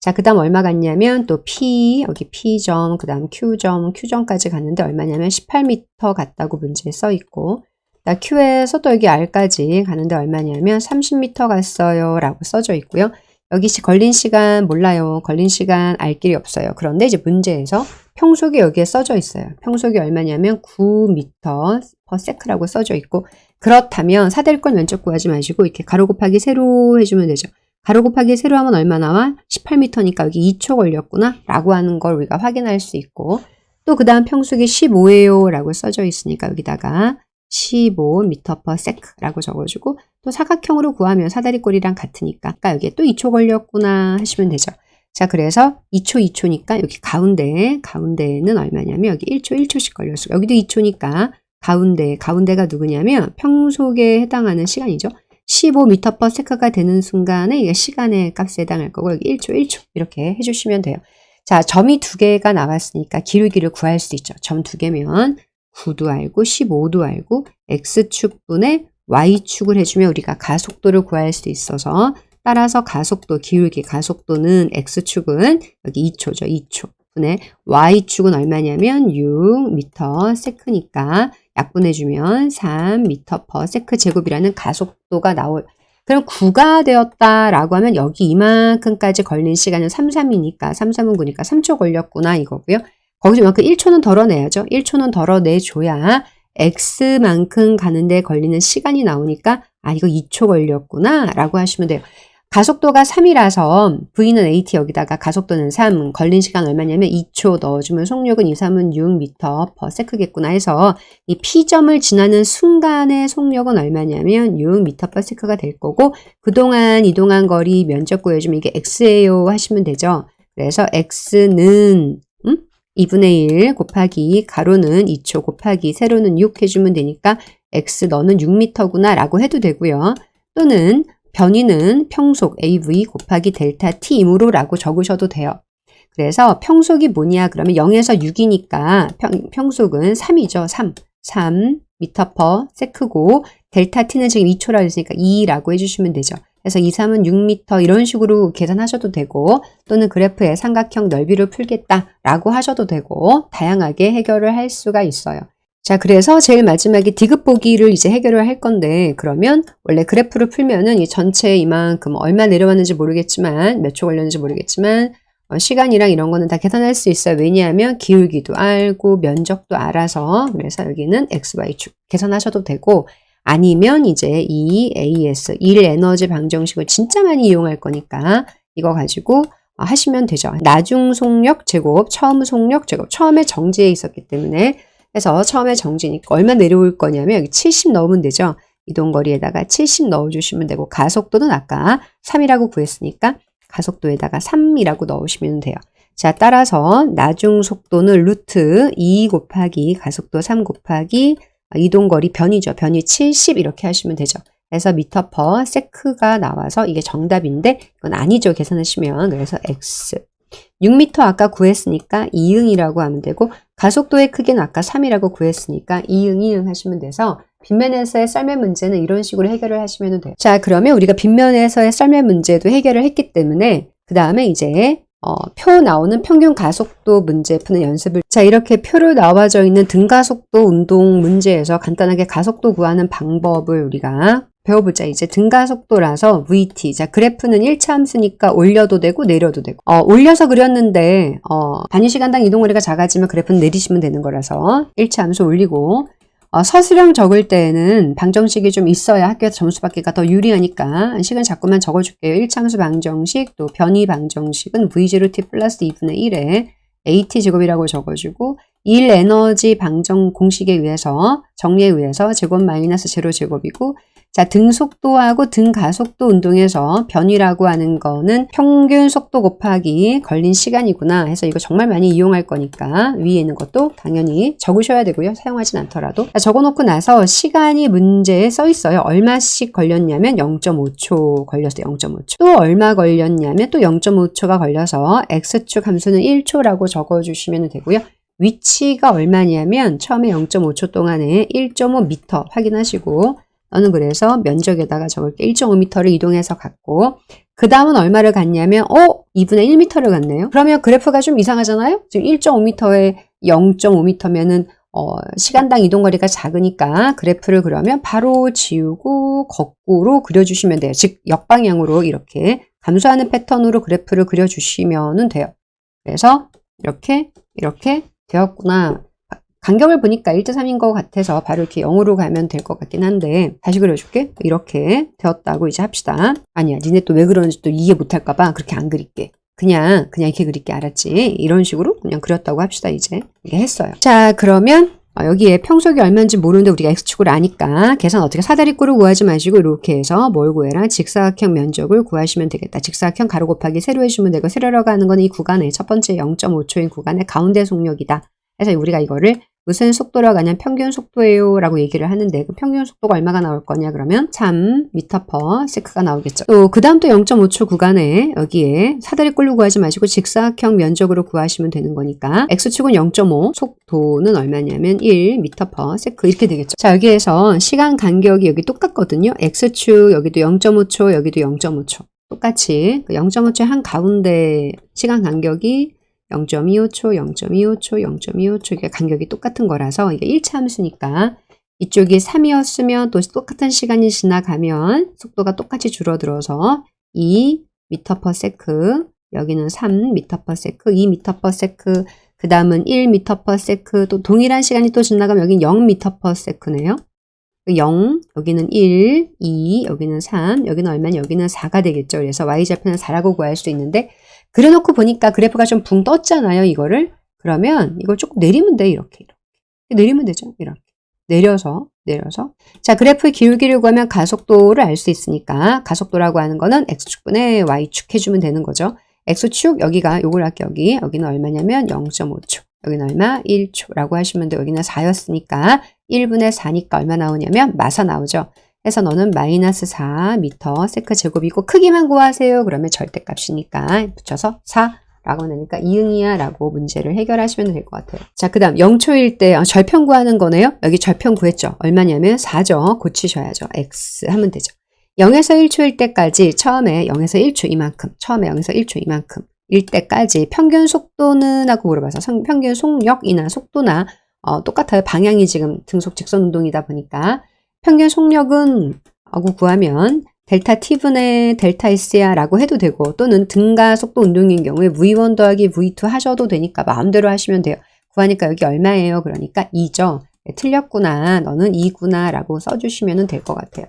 자, 그 다음 얼마 갔냐면 또 P, 여기 P점, 그 다음 Q점, Q점까지 갔는데 얼마냐면 18m 갔다고 문제에 써 있고, Q에서 또 여기 R까지 가는데 얼마냐면 30m 갔어요 라고 써져 있고요. 여기 걸린 시간 몰라요. 걸린 시간 알 길이 없어요. 그런데 이제 문제에서 평속이 여기에 써져 있어요. 평속이 얼마냐면 9m/s라고 써져 있고, 그렇다면 사대리권 면적 구하지 마시고 이렇게 가로 곱하기 세로 해주면 되죠. 가로 곱하기 세로 하면 얼마 나와? 18m니까 여기 2초 걸렸구나 라고 하는 걸 우리가 확인할 수 있고, 또 그 다음 평속이 15예요 라고 써져 있으니까 여기다가 15m/sec 라고 적어주고, 또 사각형으로 구하면 사다리꼴이랑 같으니까 아까 여기에 또 2초 걸렸구나 하시면 되죠. 자, 그래서 2초니까 여기 가운데는 얼마냐면 여기 1초씩 걸렸어요. 여기도 2초니까 가운데가 누구냐면 평속에 해당하는 시간이죠. 15m/s가 되는 순간에 이게 시간의 값에 해당할 거고, 여기 1초 이렇게 해주시면 돼요. 자, 점이 2개가 나왔으니까 기울기를 구할 수 있죠. 점 2개면 9도 알고 15도 알고 x축분의 y축을 해주면 우리가 가속도를 구할 수 있어서, 따라서 가속도는 x축은 여기 2초죠. 2초 분의 y축은 얼마냐면 6m/s니까 약분해주면 3m/s 제곱이라는 가속도가 그럼 9가 되었다라고 하면 여기 이만큼까지 걸린 시간은 3,3이니까 3,3은 9니까 3초 걸렸구나 이거고요. 거기서 이만큼 1초는 덜어내야죠. 1초는 덜어내줘야 x만큼 가는데 걸리는 시간이 나오니까 이거 2초 걸렸구나 라고 하시면 돼요. 가속도가 3이라서 V는 AT 여기다가 가속도는 3, 걸린 시간 얼마냐면 2초 넣어주면 속력은 2, 3은 6m/s겠구나 해서 이 P점을 지나는 순간의 속력은 얼마냐면 6m/s가 될 거고, 그동안 이동한 거리 면적 구해주면 이게 x예요 하시면 되죠. 그래서 x는 2분의 1 곱하기 가로는 2초 곱하기 세로는 6 해주면 되니까 x 너는 6m구나 라고 해도 되고요. 또는 변위는 평속 AV 곱하기 델타 T이므로 라고 적으셔도 돼요. 그래서 평속이 뭐냐 그러면 0에서 6이니까 평속은 3이죠. 3m/s고 델타 T는 지금 2초라 했으니까 2라고 해주시면 되죠. 그래서 2, 3은 6m 이런 식으로 계산하셔도 되고, 또는 그래프의 삼각형 넓이를 풀겠다라고 하셔도 되고, 다양하게 해결을 할 수가 있어요. 자, 그래서 제일 마지막에 디귿 보기를 이제 해결을 할 건데, 그러면 원래 그래프를 풀면은 이 전체 이만큼 얼마 내려왔는지 모르겠지만, 몇 초 걸렸는지 모르겠지만, 시간이랑 이런 거는 다 계산할 수 있어요. 왜냐하면 기울기도 알고 면적도 알아서. 그래서 여기는 x, y축 계산하셔도 되고, 아니면 이제 이 AS, 일 에너지 방정식을 진짜 많이 이용할 거니까 이거 가지고 하시면 되죠. 나중 속력 제곱, 처음 속력 제곱. 처음에 정지해 있었기 때문에 해서 처음에 정지니까 얼마 내려올 거냐면 여기 70 넣으면 되죠. 이동거리에다가 70 넣어주시면 되고, 가속도는 아까 3이라고 구했으니까 가속도에다가 3이라고 넣으시면 돼요. 자, 따라서 나중 속도는 루트 2 곱하기 가속도 3 곱하기 이동거리 변이죠. 변이 70 이렇게 하시면 되죠. 그래서 m/s가 나와서 이게 정답인데 이건 아니죠. 계산하시면. 그래서 x 6m 아까 구했으니까 2응이라고 하면 되고, 가속도의 크기는 아까 3이라고 구했으니까 2응 하시면 돼서 빗면에서의 썰매 문제는 이런 식으로 해결을 하시면 돼요. 자, 그러면 우리가 빗면에서의 썰매 문제도 해결을 했기 때문에 그 다음에 이제 표 나오는 평균 가속도 문제 푸는 연습을, 자, 이렇게 표로 나와져 있는 등가속도 운동 문제에서 간단하게 가속도 구하는 방법을 우리가 배워보자. 이제 등가속도라서 VT. 자, 그래프는 1차 함수니까 올려도 되고 내려도 되고. 올려서 그렸는데 단위시간당 이동거리가 작아지면 그래프는 내리시면 되는 거라서 1차 함수 올리고, 서술형 적을 때에는 방정식이 좀 있어야 학교에서 점수 받기가 더 유리하니까 시간 자꾸만 적어줄게요. 1차 함수 방정식, 또 변이 방정식은 V0t 플러스 2분의 1에 AT 제곱이라고 적어주고, 1 에너지 방정 공식에 의해서, 정리에 의해서 제곱 마이너스 제로 제곱이고, 자, 등속도하고 등가속도 운동에서 변이라고 하는 거는 평균 속도 곱하기 걸린 시간이구나 해서 이거 정말 많이 이용할 거니까 위에 있는 것도 당연히 적으셔야 되고요. 사용하진 않더라도. 자, 적어놓고 나서 시간이 문제에 써 있어요. 얼마씩 걸렸냐면 0.5초 걸렸어요. 0.5초. 또 얼마 걸렸냐면 또 0.5초가 걸려서 x축 함수는 1초라고 적어주시면 되고요. 위치가 얼마냐면 처음에 0.5초 동안에 1.5m 확인하시고, 너는 그래서 면적에다가 적을게. 1.5m를 이동해서 갔고 그 다음은 얼마를 갔냐면 2분의 1m를 갔네요. 그러면 그래프가 좀 이상하잖아요. 지금 1.5m에 0.5m면은 시간당 이동거리가 작으니까 그래프를 그러면 바로 지우고 거꾸로 그려주시면 돼요. 즉 역방향으로 이렇게 감소하는 패턴으로 그래프를 그려주시면 돼요. 그래서 이렇게 되었구나. 간격을 보니까 1대3인 것 같아서 바로 이렇게 0으로 가면 될 것 같긴 한데 다시 그려줄게. 이렇게 되었다고 이제 합시다. 아니야, 니네 또 왜 그러는지 또 이해 못할까봐 그렇게 안 그릴게. 그냥 이렇게 그릴게. 알았지? 이런 식으로 그냥 그렸다고 합시다. 이제 이게 했어요. 자, 그러면 여기에 평속이 얼마인지 모르는데 우리가 x축을 아니까 계산 어떻게 사다리꼴을 구하지 마시고 이렇게 해서 뭘 구해라? 직사각형 면적을 구하시면 되겠다. 직사각형 가로 곱하기 세로 해주면 되고 세로라고 하는 거는 이 구간의 첫 번째 0.5초인 구간의 가운데 속력이다. 그래서 우리가 이거를 무슨 속도라고 하냐면 평균 속도예요 라고 얘기를 하는데 그 평균 속도가 얼마가 나올 거냐 그러면 3m/s가 나오겠죠. 또 그 다음 또 0.5초 구간에 여기에 사다리꼴로 구하지 마시고 직사각형 면적으로 구하시면 되는 거니까 x축은 0.5 속도는 얼마냐면 1m/s 이렇게 되겠죠. 자, 여기에서 시간 간격이 여기 똑같거든요. x축 여기도 0.5초 여기도 0.5초 똑같이 그 0.5초의 한 가운데 시간 간격이 0.25초, 0.25초, 0.25초 이게 간격이 똑같은 거라서 이게 1차 함수니까 이쪽이 3이었으면 또 똑같은 시간이 지나가면 속도가 똑같이 줄어들어서 2m/s 여기는 3m/s, 2m/s 그 다음은 1m/s 또 동일한 시간이 또 지나가면 여기는 0m/s네요. 0, 여기는 1, 2, 여기는 3, 여기는 얼마냐? 여기는 4가 되겠죠. 그래서 y좌표는 4라고 구할 수 있는데 그려놓고 보니까 그래프가 좀 붕 떴잖아요. 이거를. 그러면 이걸 조금 내리면 돼. 이렇게. 내리면 되죠. 이렇게. 내려서. 자, 그래프의 기울기를 구하면 가속도를 알 수 있으니까 가속도라고 하는 거는 x축분의 y축 해주면 되는 거죠. x축 여기가 요걸 할게 여기는 얼마냐면 0.5초. 여기는 얼마? 1초라고 하시면 돼요. 여기는 4였으니까 1분의 4니까 얼마 나오냐면 마사 나오죠. 그래서 너는 -4m/s 제곱이고 크기만 구하세요. 그러면 절대값이니까 붙여서 4라고 나니까 이응이야 라고 문제를 해결하시면 될 것 같아요. 자, 그 다음 0초일 때 절편 구하는 거네요. 여기 절편 구했죠. 얼마냐면 4죠. 고치셔야죠. x 하면 되죠. 0에서 1초일 때까지 처음에 0에서 1초 이만큼 처음에 0에서 1초 이만큼 일 때까지 평균 속도는 하고 물어봐서 평균 속력이나 속도나 똑같아요. 방향이 지금 등속 직선 운동이다 보니까 평균 속력은 하고 구하면 델타 t분의 델타 s야 라고 해도 되고 또는 등가 속도 운동인 경우에 v1 더하기 v2 하셔도 되니까 마음대로 하시면 돼요. 구하니까 여기 얼마예요? 그러니까 2죠. 네, 틀렸구나. 너는 2구나 라고 써주시면 될 것 같아요.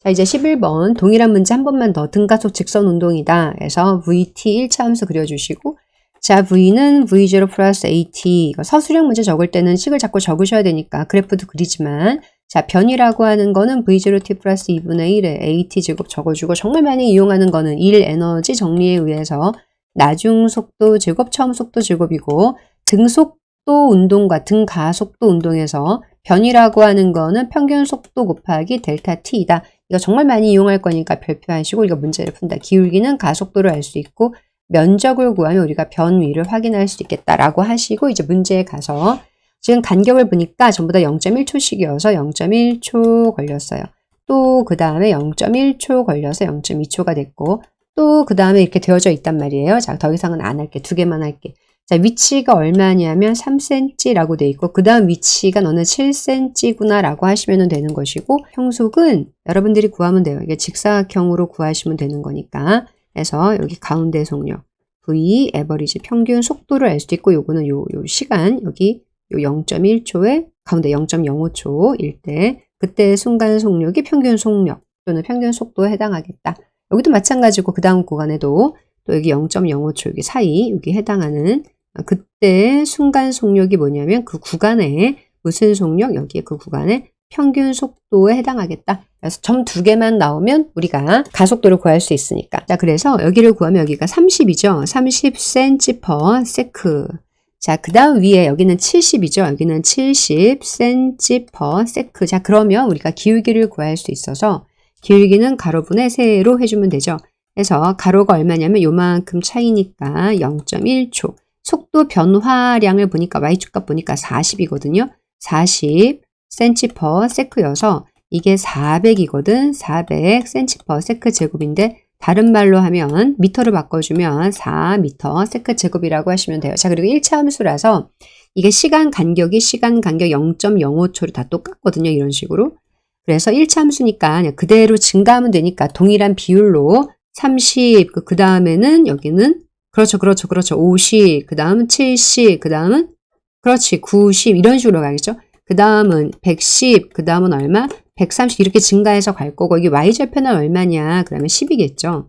자, 이제 11번 동일한 문제 한 번만 더 등가속 직선 운동이다. 그래서 vt 1차 함수 그려주시고 자, v는 v0 플러스 at 이거 서술형 문제 적을 때는 식을 자꾸 적으셔야 되니까 그래프도 그리지만 자, 변이라고 하는 거는 v0t 플러스 2분의 1에 at 제곱 적어주고 정말 많이 이용하는 거는 1 에너지 정리에 의해서 나중 속도 제곱 처음 속도 제곱이고 등속도 운동과 등가속도 운동에서 변이라고 하는 거는 평균 속도 곱하기 델타 t이다. 이거 정말 많이 이용할 거니까 별표하시고 이거 문제를 푼다. 기울기는 가속도를 알 수 있고 면적을 구하면 우리가 변위를 확인할 수 있겠다라고 하시고 이제 문제에 가서 지금 간격을 보니까 전부 다 0.1초씩이어서 0.1초 걸렸어요. 또 그 다음에 0.1초 걸려서 0.2초가 됐고 또 그 다음에 이렇게 되어져 있단 말이에요. 자, 더 이상은 안 할게. 두 개만 할게. 자, 위치가 얼마냐면 3cm라고 돼 있고 그 다음 위치가 너는 7cm구나 라고 하시면 되는 것이고 평속은 여러분들이 구하면 돼요. 이게 직사각형으로 구하시면 되는 거니까 그래서 여기 가운데 속력 v 에버리지 평균 속도를 알 수도 있고 요거는 요 시간 여기 요 0.1초에 가운데 0.05초일 때 그때 순간 속력이 평균 속력 또는 평균 속도에 해당하겠다. 여기도 마찬가지고 그 다음 구간에도 또 여기 0.05초 여기 사이 여기 해당하는 그때 순간 속력이 뭐냐면 그 구간에 무슨 속력 여기에 그 구간에 평균 속도에 해당하겠다. 그래서 점 두 개만 나오면 우리가 가속도를 구할 수 있으니까. 자, 그래서 여기를 구하면 여기가 30이죠. 30cm/s. 자, 그 다음 위에 여기는 70이죠. 여기는 70cm/s. 자, 그러면 우리가 기울기를 구할 수 있어서 기울기는 가로분의 세로 해주면 되죠. 그래서 가로가 얼마냐면 요만큼 차이니까 0.1초. 속도 변화량을 보니까 y축값 보니까 40이거든요. 40cm/s여서 이게 400이거든. 400cm/s 제곱인데 다른 말로 하면 미터로 바꿔주면 4m/s 제곱이라고 하시면 돼요. 자, 그리고 1차 함수라서 이게 시간 간격 0.05초로 다 똑같거든요. 이런 식으로. 그래서 1차 함수니까 그냥 그대로 증가하면 되니까 동일한 비율로 30, 그 다음에는 여기는 그렇죠. 50, 그 다음은 70, 그 다음은 그렇지 90 이런 식으로 가겠죠. 그 다음은 110, 그 다음은 얼마? 130 이렇게 증가해서 갈 거고 이게 y절편은 얼마냐? 그러면 10이겠죠.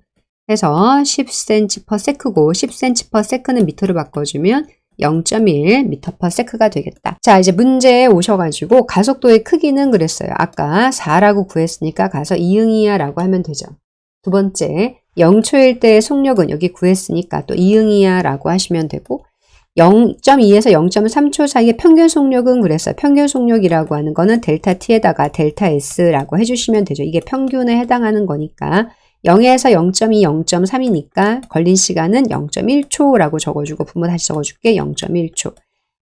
해서 10cm/s고 10cm/s는 미터로 바꿔주면 0.1m/s가 되겠다. 자, 이제 문제에 오셔가지고 가속도의 크기는 그랬어요. 아까 4라고 구했으니까 가서 이응이야 라고 하면 되죠. 두 번째, 0초일 때의 속력은 여기 구했으니까 또 이응이야 라고 하시면 되고 0.2에서 0.3초 사이의 평균 속력은 그랬어요. 평균 속력이라고 하는 거는 델타 t에다가 델타 s라고 해주시면 되죠. 이게 평균에 해당하는 거니까 0에서 0.2, 0.3이니까 걸린 시간은 0.1초라고 적어주고 부모 다시 적어줄게. 0.1초.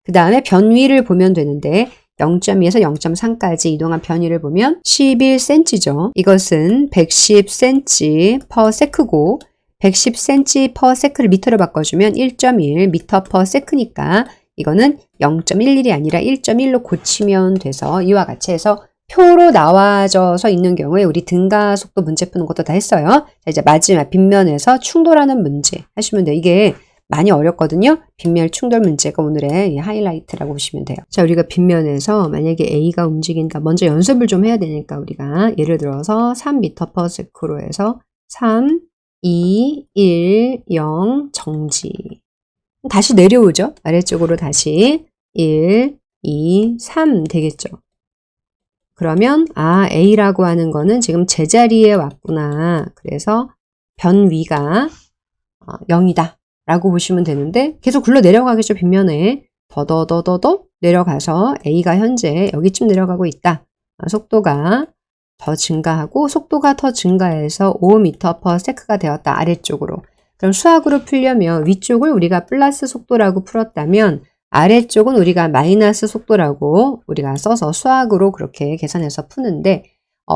그 다음에 변위를 보면 되는데 0.2에서 0.3까지 이동한 변위를 보면 11cm죠. 이것은 110cm/s고 110cm/s를 미터로 바꿔주면 1.1m/s니까 이거는 0.11이 아니라 1.1로 고치면 돼서 이와 같이 해서 표로 나와져서 있는 경우에 우리 등가속도 문제 푸는 것도 다 했어요. 자, 이제 마지막 빗면에서 충돌하는 문제 하시면 돼요. 이게 많이 어렵거든요. 빗면 충돌 문제가 오늘의 하이라이트라고 보시면 돼요. 자, 우리가 빗면에서 만약에 A가 움직인다. 먼저 연습을 좀 해야 되니까 우리가 예를 들어서 3m/s로 해서 3, 2, 1, 0 정지. 다시 내려오죠. 아래쪽으로 다시 1, 2, 3 되겠죠. 그러면 A라고 하는 거는 지금 제자리에 왔구나. 그래서 변위가 0이다 라고 보시면 되는데 계속 굴러 내려가겠죠. 빗면에 더더더더더 내려가서 A가 현재 여기쯤 내려가고 있다. 속도가 더 증가하고 속도가 더 증가해서 5m/s가 되었다. 아래쪽으로. 그럼 수학으로 풀려면 위쪽을 우리가 플러스 속도라고 풀었다면 아래쪽은 우리가 마이너스 속도라고 우리가 써서 수학으로 그렇게 계산해서 푸는데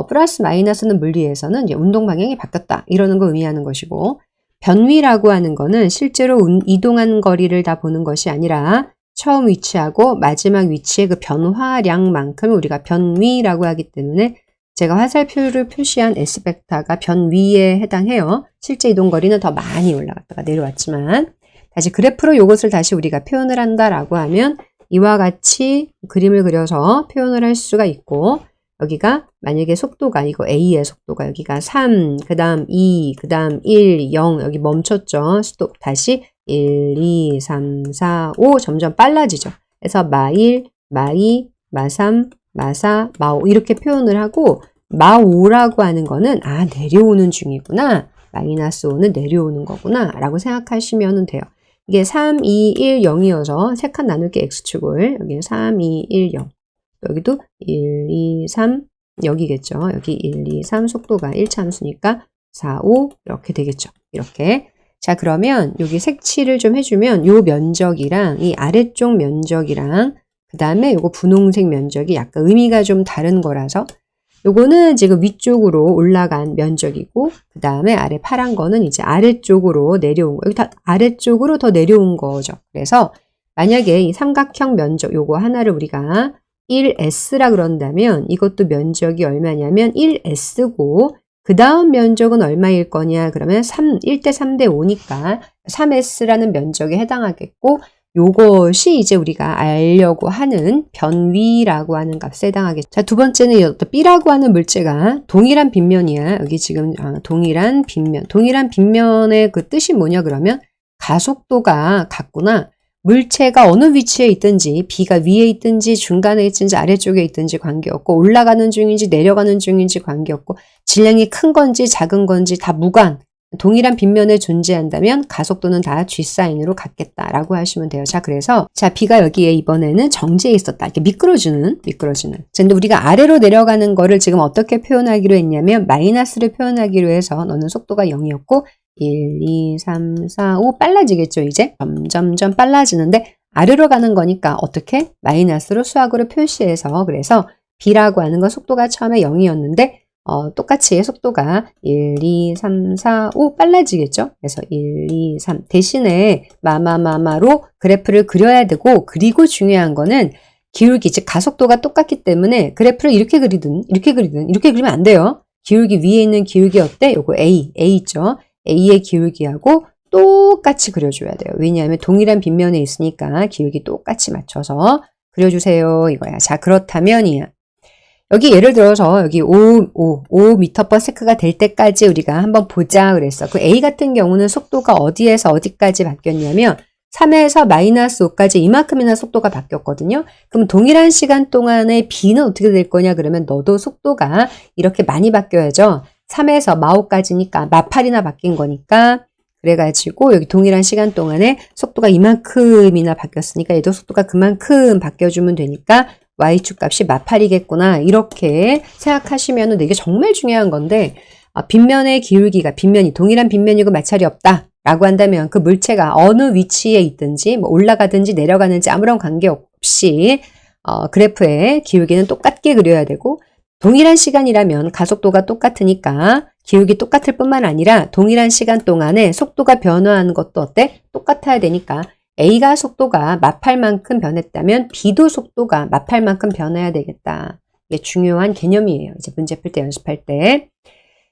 플러스 마이너스는 물리에서는 이제 운동 방향이 바뀌었다. 이러는 걸 의미하는 것이고 변위라고 하는 거는 실제로 이동한 거리를 다 보는 것이 아니라 처음 위치하고 마지막 위치의 그 변화량만큼 우리가 변위라고 하기 때문에 제가 화살표를 표시한 S벡터가 변위에 해당해요. 실제 이동거리는 더 많이 올라갔다가 내려왔지만 다시 그래프로 이것을 다시 우리가 표현을 한다라고 하면 이와 같이 그림을 그려서 표현을 할 수가 있고 여기가 만약에 속도가 이거 A의 속도가 여기가 3, 그 다음 2, 그 다음 1, 0 여기 멈췄죠. 스톱 다시 1, 2, 3, 4, 5 점점 빨라지죠. 그래서 마1, 마2, 마3, 마4, 마5 이렇게 표현을 하고 마5라고 하는 거는 내려오는 중이구나. 마이너스 5는 내려오는 거구나 라고 생각하시면 돼요. 이게 3, 2, 1, 0이어서 3칸 나눌게 X축을 여기는 3, 2, 1, 0 여기도 1, 2, 3 여기겠죠. 여기 1, 2, 3 속도가 1차 함수니까 4, 5 이렇게 되겠죠. 이렇게 자 그러면 여기 색칠을 좀 해주면 요 면적이랑 이 아래쪽 면적이랑 그 다음에 요거 분홍색 면적이 약간 의미가 좀 다른 거라서 요거는 지금 위쪽으로 올라간 면적이고 그 다음에 아래 파란 거는 이제 아래쪽으로 내려온 거. 여기 다 아래쪽으로 더 내려온 거죠. 그래서 만약에 이 삼각형 면적 요거 하나를 우리가 1S라 그런다면 이것도 면적이 얼마냐면 1S고 그 다음 면적은 얼마일 거냐 그러면 1대 3대 5니까 3S라는 면적에 해당하겠고 요것이 이제 우리가 알려고 하는 변위라고 하는 값에 해당하겠죠. 자, 두 번째는 B라고 하는 물체가 동일한 빗면이야. 여기 지금 동일한 빗면. 동일한 빗면의 그 뜻이 뭐냐 그러면 가속도가 같구나. 물체가 어느 위치에 있든지 B가 위에 있든지 중간에 있든지 아래쪽에 있든지 관계없고 올라가는 중인지 내려가는 중인지 관계없고 질량이 큰 건지 작은 건지 다 무관. 동일한 빗면에 존재한다면 가속도는 다 G사인으로 같겠다라고 하시면 돼요. 자, 그래서 B가 여기에 이번에는 정지해 있었다. 이렇게 미끄러지는. 근데 우리가 아래로 내려가는 거를 지금 어떻게 표현하기로 했냐면 마이너스를 표현하기로 해서 너는 속도가 0이었고 1, 2, 3, 4, 5 빨라지겠죠. 이제 점점점 빨라지는데 아래로 가는 거니까 어떻게? 마이너스로 수학으로 표시해서 그래서 B라고 하는 건 속도가 처음에 0이었는데 똑같이 속도가 1, 2, 3, 4, 5 빨라지겠죠? 그래서 1, 2, 3 대신에 마마마마로 그래프를 그려야 되고 그리고 중요한 거는 기울기, 즉 가속도가 똑같기 때문에 그래프를 이렇게 그리든 이렇게 그리든 이렇게 그리면 안 돼요. 기울기 위에 있는 기울기 어때? 요거 A 있죠? A의 기울기하고 똑같이 그려줘야 돼요. 왜냐하면 동일한 빗면에 있으니까 기울기 똑같이 맞춰서 그려주세요. 이거야. 자, 그렇다면이야. 여기 예를 들어서 여기 5m/s가 될 때까지 우리가 한번 보자 그랬어. 그 A 같은 경우는 속도가 어디에서 어디까지 바뀌었냐면 3에서 -5까지 이만큼이나 속도가 바뀌었거든요. 그럼 동일한 시간 동안에 B는 어떻게 될 거냐 그러면 너도 속도가 이렇게 많이 바뀌어야죠. 3에서 -5까지니까 -8이나 바뀐 거니까 그래가지고 여기 동일한 시간 동안에 속도가 이만큼이나 바뀌었으니까 얘도 속도가 그만큼 바뀌어주면 되니까 Y축 값이 -8이겠구나 이렇게 생각하시면 이게 정말 중요한 건데 빗면의 기울기가 빗면이 동일한 빗면이고 마찰이 없다 라고 한다면 그 물체가 어느 위치에 있든지 뭐 올라가든지 내려가는지 아무런 관계없이 그래프의 기울기는 똑같게 그려야 되고 동일한 시간이라면 가속도가 똑같으니까 기울기 똑같을 뿐만 아니라 동일한 시간 동안에 속도가 변화하는 것도 어때? 똑같아야 되니까 A가 속도가 -8만큼 변했다면 B도 속도가 -8만큼 변해야 되겠다. 이게 중요한 개념이에요. 이제 문제 풀 때 연습할 때.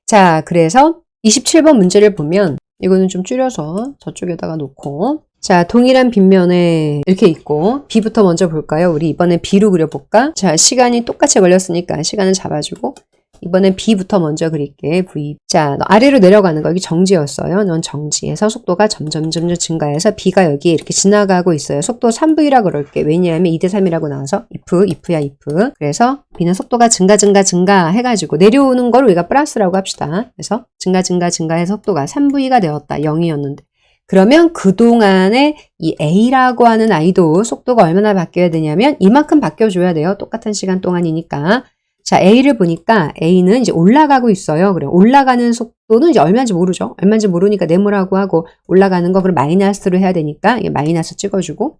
자, 그래서 27번 문제를 보면 이거는 좀 줄여서 저쪽에다가 놓고 자, 동일한 빗면에 이렇게 있고 B부터 먼저 볼까요? 우리 이번엔 B로 그려볼까? 자, 시간이 똑같이 걸렸으니까 시간을 잡아주고 이번엔 B부터 먼저 그릴게. V. 자, 너 아래로 내려가는 거 여기 정지였어요. 넌 정지해서 속도가 점점 증가해서 B가 여기 이렇게 지나가고 있어요. 속도 3V라 그럴게. 왜냐하면 2대3이라고 나와서 if야 if. 그래서 B는 속도가 증가 해가지고 내려오는 걸 우리가 플러스라고 합시다. 그래서 증가해서 속도가 3V가 되었다. 0이었는데. 그러면 그동안에 이 A라고 하는 아이도 속도가 얼마나 바뀌어야 되냐면 이만큼 바뀌어줘야 돼요. 똑같은 시간 동안이니까. 자, A를 보니까 A는 이제 올라가고 있어요. 그래, 올라가는 속도는 이제 얼마인지 모르죠. 얼마인지 모르니까 네모라고 하고 올라가는 거 그럼 마이너스로 해야 되니까 이게 마이너스 찍어주고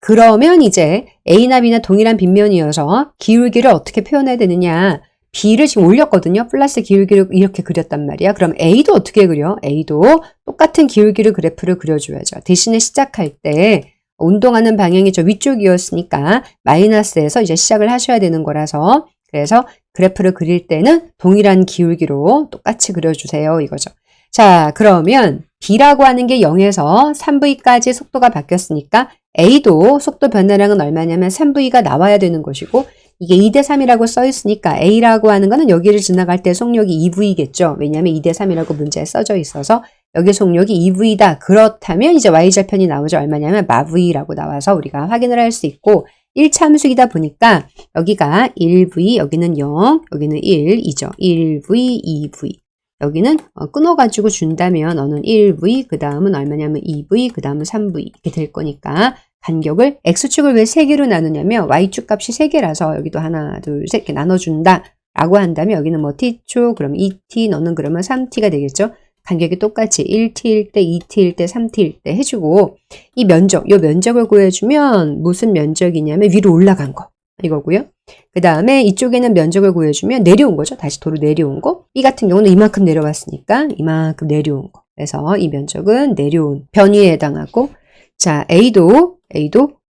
그러면 이제 A나 B나 동일한 빗면이어서 기울기를 어떻게 표현해야 되느냐. B를 지금 올렸거든요. 플러스 기울기를 이렇게 그렸단 말이야. 그럼 A도 어떻게 그려? A도 똑같은 기울기를 그래프를 그려줘야죠. 대신에 시작할 때 운동하는 방향이 저 위쪽이었으니까 마이너스에서 이제 시작을 하셔야 되는 거라서 그래서 그래프를 그릴 때는 동일한 기울기로 똑같이 그려주세요. 이거죠. 자, 그러면 B라고 하는 게 0에서 3V까지 속도가 바뀌었으니까 A도 속도 변화량은 얼마냐면 3V가 나와야 되는 것이고 이게 2대3이라고 써 있으니까 A라고 하는 거는 여기를 지나갈 때 속력이 2V겠죠. 왜냐하면 2대3이라고 문제에 써져 있어서 여기 속력이 2V다. 그렇다면 이제 Y절편이 나오죠. 얼마냐면 마V라고 나와서 우리가 확인을 할 수 있고 1참수이다 보니까 여기가 1V, 여기는 0, 여기는 1이죠. 1V, 2V. 여기는 끊어가지고 준다면 너는 1V, 그 다음은 얼마냐면 2V, 그 다음은 3V 이렇게 될 거니까 간격을 X축을 왜 3개로 나누냐면 Y축 값이 3개라서 여기도 하나, 둘, 셋 이렇게 나눠준다 라고 한다면 여기는 뭐 T축, 그럼 2T, 너는 그러면 3T가 되겠죠. 간격이 똑같이 1T일 때, 2T일 때, 3T일 때 해주고 이 면적, 이 면적을 구해주면 무슨 면적이냐면 위로 올라간 거 이거고요. 그 다음에 이쪽에는 면적을 구해주면 내려온 거죠. 다시 도로 내려온 거. 이 같은 경우는 이만큼 내려왔으니까 이만큼 내려온 거. 그래서 이 면적은 내려온 변위에 해당하고 자, A도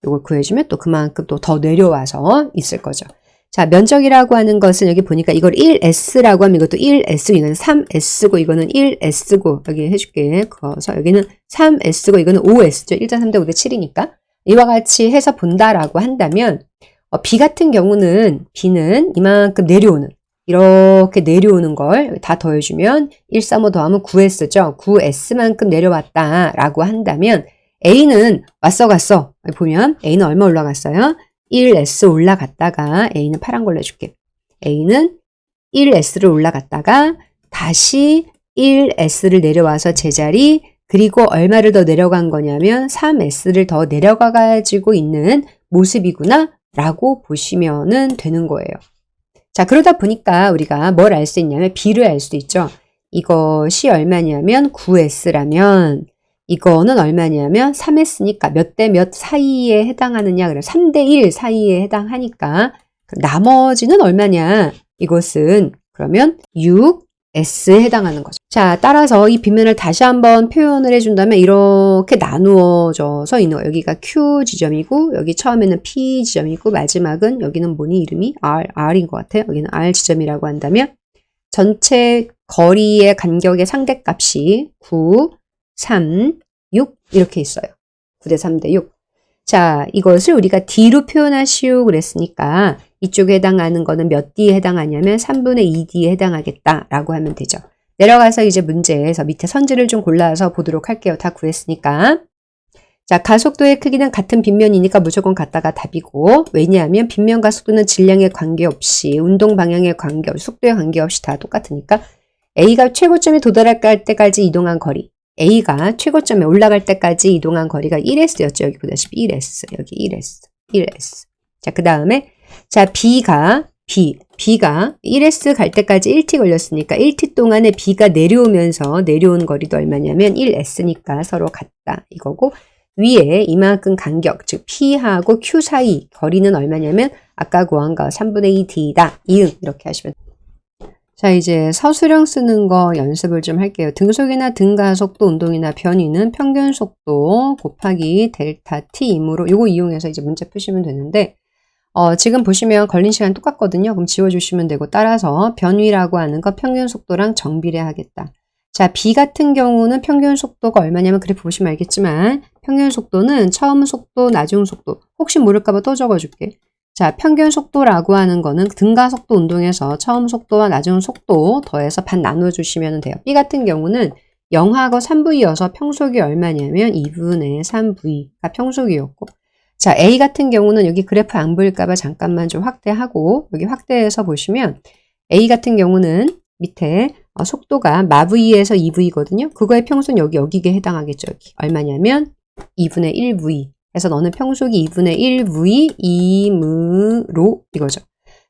이걸 구해주면 또 그만큼 또 더 내려와서 있을 거죠. 자, 면적이라고 하는 것은 여기 보니까 이걸 1S라고 하면 이것도 1S, 이거는 3S고 이거는 1S고 여기 해줄게. 그래서 여기는 3S고 이거는 5S죠. 1.3 대 5 대 7이니까. 이와 같이 해서 본다라고 한다면 B 같은 경우는 B는 이만큼 내려오는 이렇게 내려오는 걸 다 더해주면 135 더하면 9S죠. 9S만큼 내려왔다라고 한다면 A는 왔어 갔어. 보면 A는 얼마 올라갔어요? 1S 올라갔다가 A는 파란 걸로 해줄게. A는 1S를 올라갔다가 다시 1S를 내려와서 제자리 그리고 얼마를 더 내려간 거냐면 3S를 더 내려가 가지고 있는 모습이구나 라고 보시면 되는 거예요. 자, 그러다 보니까 우리가 뭘 알 수 있냐면 B를 알 수 있죠. 이것이 얼마냐면 9S라면 이거는 얼마냐면 3S니까 몇 대 몇 사이에 해당하느냐. 그래서 3대 1 사이에 해당하니까 나머지는 얼마냐? 이것은 그러면 6S에 해당하는 거죠. 자, 따라서 이 빗면을 다시 한번 표현을 해준다면 이렇게 나누어져서 있는 거. 여기가 Q 지점이고 여기 처음에는 P 지점이고 마지막은 여기는 뭐니? 이름이 R인 것 같아요. 여기는 R 지점이라고 한다면 전체 거리의 간격의 상대값이 9, 3, 6 이렇게 있어요. 9대 3대 6. 자, 이것을 우리가 D로 표현하시오 그랬으니까 이쪽에 해당하는 거는 몇 D에 해당하냐면 3분의 2D에 해당하겠다라고 하면 되죠. 내려가서 이제 문제에서 밑에 선지를 좀 골라서 보도록 할게요. 다 구했으니까. 자, 가속도의 크기는 같은 빗면이니까 무조건 같다가 답이고, 왜냐하면 빗면과 속도는 질량에 관계없이, 운동 방향에 관계없이, 속도에 관계없이 다 똑같으니까 A가 최고점에 도달할 때까지 이동한 거리, A가 최고점에 올라갈 때까지 이동한 거리가 1S였죠. 여기 보다시피 1S, 여기 1S. 자, 그 다음에 자, B가 1S 갈 때까지 1t 걸렸으니까 1t 동안에 B가 내려오면서 내려온 거리도 얼마냐면 1S니까 서로 같다 이거고, 위에 이만큼 간격, 즉 P하고 Q 사이 거리는 얼마냐면 아까 구한 거 3분의 2D다. 이응 이렇게 하시면 됩니다. 자, 이제 서술형 쓰는 거 연습을 좀 할게요. 등속이나 등가속도, 운동이나 변위는 평균 속도 곱하기 델타 T이므로 이거 이용해서 이제 문제 푸시면 되는데, 지금 보시면 걸린 시간 똑같거든요. 그럼 지워주시면 되고, 따라서 변위라고 하는 거 평균 속도랑 정비례하겠다. 자, B 같은 경우는 평균 속도가 얼마냐면 그래프 보시면 알겠지만 평균 속도는 처음 속도, 나중 속도, 혹시 모를까봐 또 적어줄게. 자, 평균 속도라고 하는 거는 등가속도 운동에서 처음 속도와 나중 속도 더해서 반 나눠주시면 돼요. B 같은 경우는 0하고 3V여서 평속이 얼마냐면 2분의 3V가 평속이었고, 자, A 같은 경우는 여기 그래프 안 보일까봐 잠깐만 좀 확대하고, 여기 확대해서 보시면 A 같은 경우는 밑에 속도가 마V에서 2V거든요. 그거의 평소는 여기에 해당하겠죠. 여기. 얼마냐면 2분의 1V. 그래서 너는 평속이 2분의 1V 이므로 이거죠.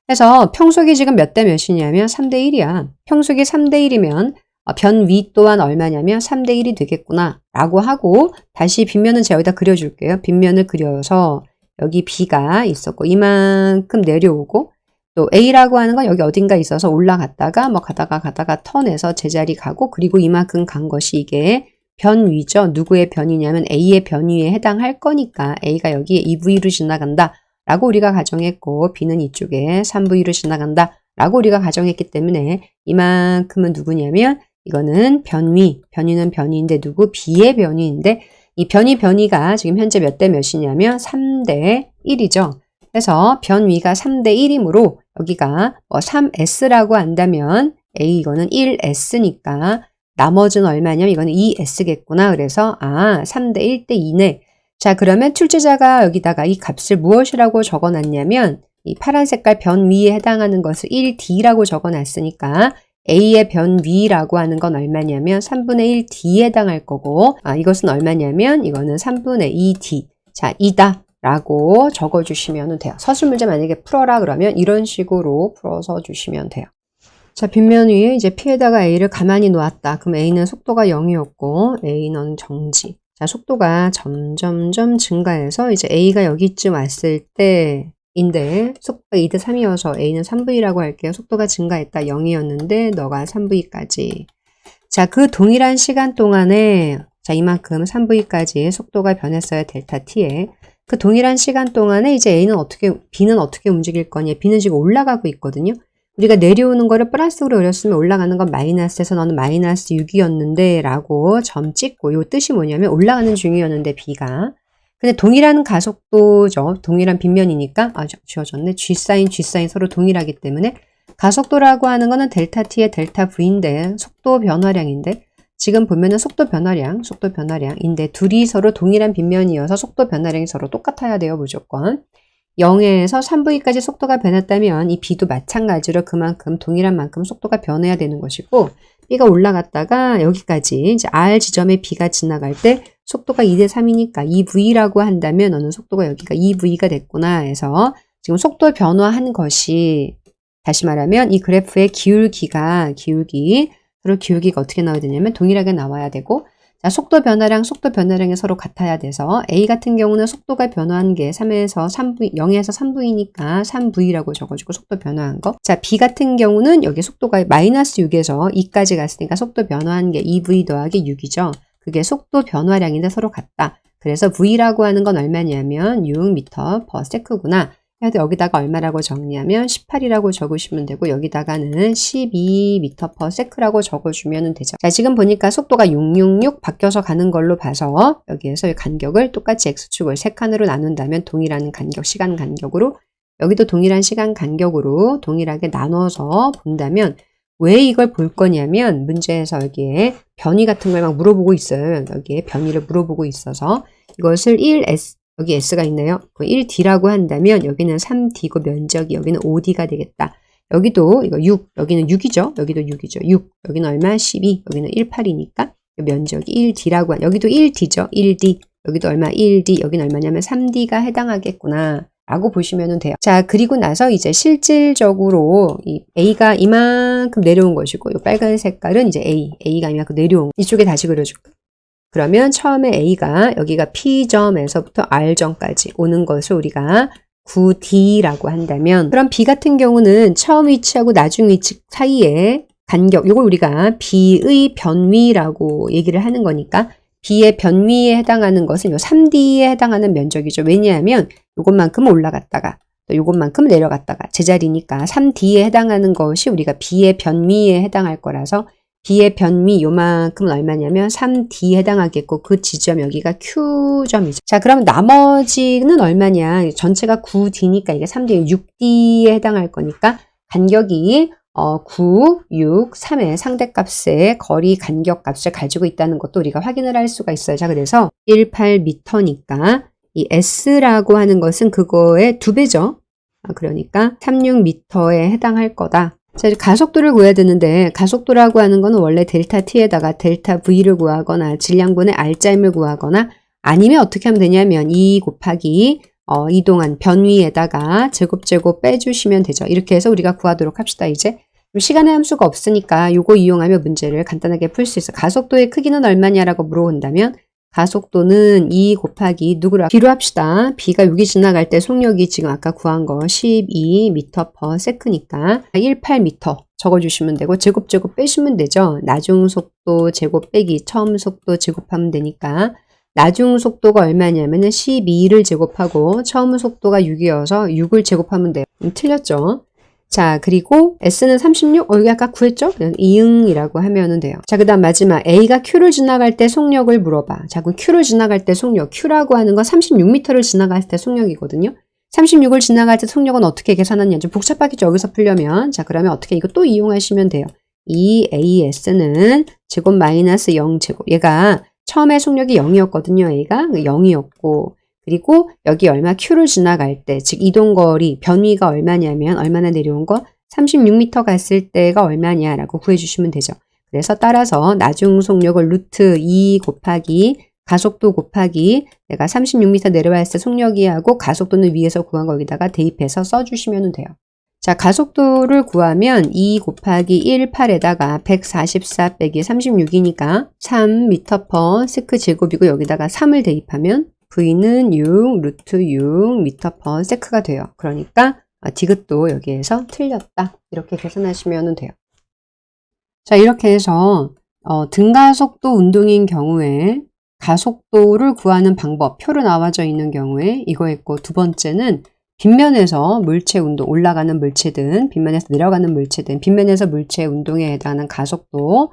그래서 평속이 지금 몇 대 몇이냐면 3대 1이야. 평속이 3대 1이면 변위 또한 얼마냐면 3대 1이 되겠구나 라고 하고, 다시 빗면은 제가 여기다 그려줄게요. 빗면을 그려서 여기 B가 있었고 이만큼 내려오고, 또 A라고 하는 건 여기 어딘가 있어서 올라갔다가 뭐 가다가 턴해서 제자리 가고, 그리고 이만큼 간 것이 이게 변위죠. 누구의 변위냐면 A의 변위에 해당할 거니까 A가 여기에 2V로 지나간다 라고 우리가 가정했고, B는 이쪽에 3V로 지나간다 라고 우리가 가정했기 때문에 이만큼은 누구냐면 이거는 변위는 변위인데 누구? B의 변위인데, 이 변위가 지금 현재 몇 대 몇이냐면 3대 1이죠. 그래서 변위가 3대 1이므로 여기가 3S라고 한다면 A 이거는 1S니까 나머지는 얼마냐면 이거는 2S겠구나. 그래서 3대 1대 2네. 자, 그러면 출제자가 여기다가 이 값을 무엇이라고 적어놨냐면 이 파란 색깔 변위에 해당하는 것을 1D라고 적어놨으니까 A의 변위라고 하는 건 얼마냐면 3분의 1D에 해당할 거고, 이것은 얼마냐면 이거는 3분의 2D. 자, 2다 라고 적어주시면 돼요. 서술 문제 만약에 풀어라 그러면 이런 식으로 풀어서 주시면 돼요. 자, 빗면 위에 이제 P에다가 A를 가만히 놓았다. 그럼 A는 속도가 0이었고 A는 정지. 자, 속도가 점점점 증가해서 이제 A가 여기쯤 왔을 때인데 속도가 2대 3이어서 A는 3V라고 할게요. 속도가 증가했다. 0이었는데 너가 3V까지. 자, 그 동일한 시간 동안에 자, 이만큼 3V까지 속도가 변했어요. 델타 T에. 그 동일한 시간 동안에 이제 B는 어떻게 움직일 거냐. B는 지금 올라가고 있거든요. 우리가 내려오는 거를 플러스로 그렸으면 올라가는 건 마이너스에서 너는 마이너스 6이었는데 라고 점 찍고, 요 뜻이 뭐냐면 올라가는 중이었는데 B가. 근데 동일한 가속도죠. 동일한 빗면이니까 지워졌네. G사인 서로 동일하기 때문에 가속도라고 하는 거는 델타 T의 델타 V인데 속도 변화량인데, 지금 보면은 속도 변화량인데 둘이 서로 동일한 빗면이어서 속도 변화량이 서로 똑같아야 돼요. 무조건. 0에서 3V까지 속도가 변했다면 이 B도 마찬가지로 그만큼 동일한 만큼 속도가 변해야 되는 것이고, B가 올라갔다가 여기까지 이제 R 지점에 B가 지나갈 때 속도가 2대 3이니까 2V라고 한다면 너는 속도가 여기가 2V가 됐구나 해서 지금 속도 변화한 것이, 다시 말하면 이 그래프의 기울기가 어떻게 나와야 되냐면 동일하게 나와야 되고, 자, 속도 변화량, 속도 변화량이 서로 같아야 돼서 A 같은 경우는 속도가 변화한 게 3에서 3V, 0에서 3V니까 3V라고 적어주고 속도 변화한 거. 자, B 같은 경우는 여기 속도가 마이너스 6에서 2까지 갔으니까 속도 변화한 게 2V 더하기 6이죠. 그게 속도 변화량인데 서로 같다. 그래서 V라고 하는 건 얼마냐면 6m/s구나. 그래서 여기다가 얼마라고 정리하면 18이라고 적으시면 되고 여기다가는 12m/s라고 적어주면 되죠. 자, 지금 보니까 속도가 666 바뀌어서 가는 걸로 봐서 여기에서 이 간격을 똑같이 x축을 3칸으로 나눈다면 동일한 간격, 시간 간격으로 여기도 동일한 시간 간격으로 동일하게 나눠서 본다면 왜 이걸 볼 거냐면 문제에서 여기에 변위 같은 걸 막 물어보고 있어요. 여기에 변위를 물어보고 있어서 이것을 1s 여기 S가 있네요. 1D라고 한다면 여기는 3D고 면적이 여기는 5D가 되겠다. 여기도 이거 6, 여기는 6이죠. 여기도 6이죠. 6, 여기는 얼마? 12, 여기는 18이니까 면적이 1D라고 여기도 1D죠. 1D, 여기도 얼마? 1D, 여기는 얼마냐면 3D가 해당하겠구나 라고 보시면 돼요. 자, 그리고 나서 이제 실질적으로 이 A가 이만큼 내려온 것이고 이 빨간 색깔은 이제 A가 이만큼 내려온 이쪽에 다시 그려줄까? 그러면 처음에 A가 여기가 P점에서부터 R점까지 오는 것을 우리가 9D라고 한다면 그럼 B 같은 경우는 처음 위치하고 나중 위치 사이에 간격 이걸 우리가 B의 변위라고 얘기를 하는 거니까 B의 변위에 해당하는 것은 요 3D에 해당하는 면적이죠. 왜냐하면 요것만큼 올라갔다가 또 요것만큼 내려갔다가 제자리니까 3D에 해당하는 것이 우리가 B의 변위에 해당할 거라서 B의 변위 요만큼은 얼마냐면 3D에 해당하겠고 그 지점 여기가 Q점이죠. 자, 그럼 나머지는 얼마냐? 전체가 9D니까 이게 3D, 6D에 해당할 거니까 간격이 9, 6, 3의 상대값의 거리 간격 값을 가지고 있다는 것도 우리가 확인을 할 수가 있어요. 자, 그래서 18m니까 이 S라고 하는 것은 그거의 2배죠. 그러니까 36m에 해당할 거다. 자, 가속도를 구해야 되는데 가속도라고 하는 거는 원래 델타 T에다가 델타 V를 구하거나 질량분의 R자임을 구하거나 아니면 어떻게 하면 되냐면 2 곱하기 이동한 변위에다가 제곱 빼주시면 되죠. 이렇게 해서 우리가 구하도록 합시다. 이제 시간의 함수가 없으니까 요거 이용하면 문제를 간단하게 풀 수 있어. 가속도의 크기는 얼마냐라고 물어본다면 가속도는 2 곱하기 누구를 B로 합시다. B가 여기 지나갈 때 속력이 지금 아까 구한 거 12m/s니까 18m 적어주시면 되고 제곱 빼시면 되죠. 나중 속도 제곱 빼기 처음 속도 제곱하면 되니까 나중 속도가 얼마냐면은 12를 제곱하고 처음 속도가 6이어서 6을 제곱하면 돼요. 틀렸죠? 자, 그리고 S는 36, 여기 아까 구했죠? 그냥 이응이라고 하면은 돼요. 자, 그 다음 마지막 A가 Q를 지나갈 때 속력을 물어봐. 자, 그럼 Q를 지나갈 때 속력, Q라고 하는 건 36m를 지나갈 때 속력이거든요. 36을 지나갈 때 속력은 어떻게 계산하냐? 좀 복잡하겠죠? 여기서 풀려면. 자, 그러면 어떻게 이거 또 이용하시면 돼요. 이 AS는 제곱 마이너스 0제곱. 얘가 처음에 속력이 0이었거든요. A가 0이었고. 그리고 여기 얼마 Q를 지나갈 때, 즉 이동거리, 변위가 얼마냐면 얼마나 내려온 거? 36m 갔을 때가 얼마냐라고 구해주시면 되죠. 그래서 따라서 나중 속력을 루트 2 곱하기 가속도 곱하기 내가 36m 내려왔을 때 속력이 하고 가속도는 위에서 구한 거 여기다가 대입해서 써주시면 돼요. 자, 가속도를 구하면 2 곱하기 18에다가 144 빼기 36이니까 3m/s 제곱이고 여기다가 3을 대입하면 V는 6 루트 6m/s가 돼요. 그러니까 디귿도 여기에서 틀렸다. 이렇게 계산하시면 돼요. 자, 이렇게 해서 등가속도 운동인 경우에 가속도를 구하는 방법 표로 나와져 있는 경우에 이거 했고 두 번째는 빗면에서 물체 운동, 올라가는 물체든 빗면에서 내려가는 물체든 빗면에서 물체 운동에 해당하는 가속도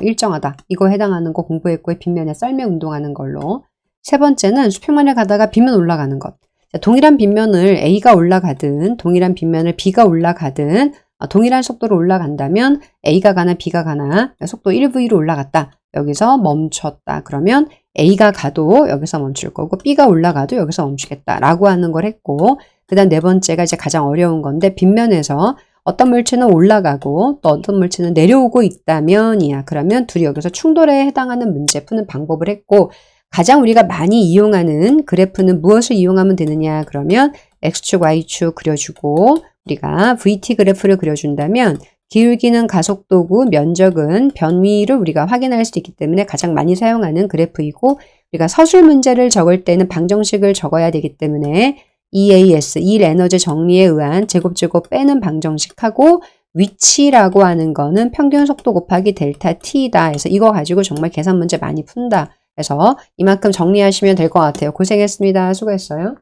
일정하다. 이거 해당하는 거 공부했고 빗면에 썰매 운동하는 걸로 세 번째는 수평면을 가다가 빗면 올라가는 것. 동일한 빗면을 A가 올라가든 동일한 빗면을 B가 올라가든 동일한 속도로 올라간다면 A가 가나 B가 가나 속도 1V로 올라갔다. 여기서 멈췄다. 그러면 A가 가도 여기서 멈출 거고 B가 올라가도 여기서 멈추겠다. 라고 하는 걸 했고 그 다음 네 번째가 이제 가장 어려운 건데 빗면에서 어떤 물체는 올라가고 또 어떤 물체는 내려오고 있다면이야. 그러면 둘이 여기서 충돌에 해당하는 문제 푸는 방법을 했고 가장 우리가 많이 이용하는 그래프는 무엇을 이용하면 되느냐 그러면 X축, Y축 그려주고 우리가 VT 그래프를 그려준다면 기울기는 가속도고 면적은 변위를 우리가 확인할 수 있기 때문에 가장 많이 사용하는 그래프이고 우리가 서술 문제를 적을 때는 방정식을 적어야 되기 때문에 EAS, 일 에너지 정리에 의한 제곱 빼는 방정식하고 위치라고 하는 거는 평균 속도 곱하기 델타 T다. 해서 이거 가지고 정말 계산 문제 많이 푼다. 그래서 이만큼 정리하시면 될 것 같아요. 고생했습니다. 수고했어요.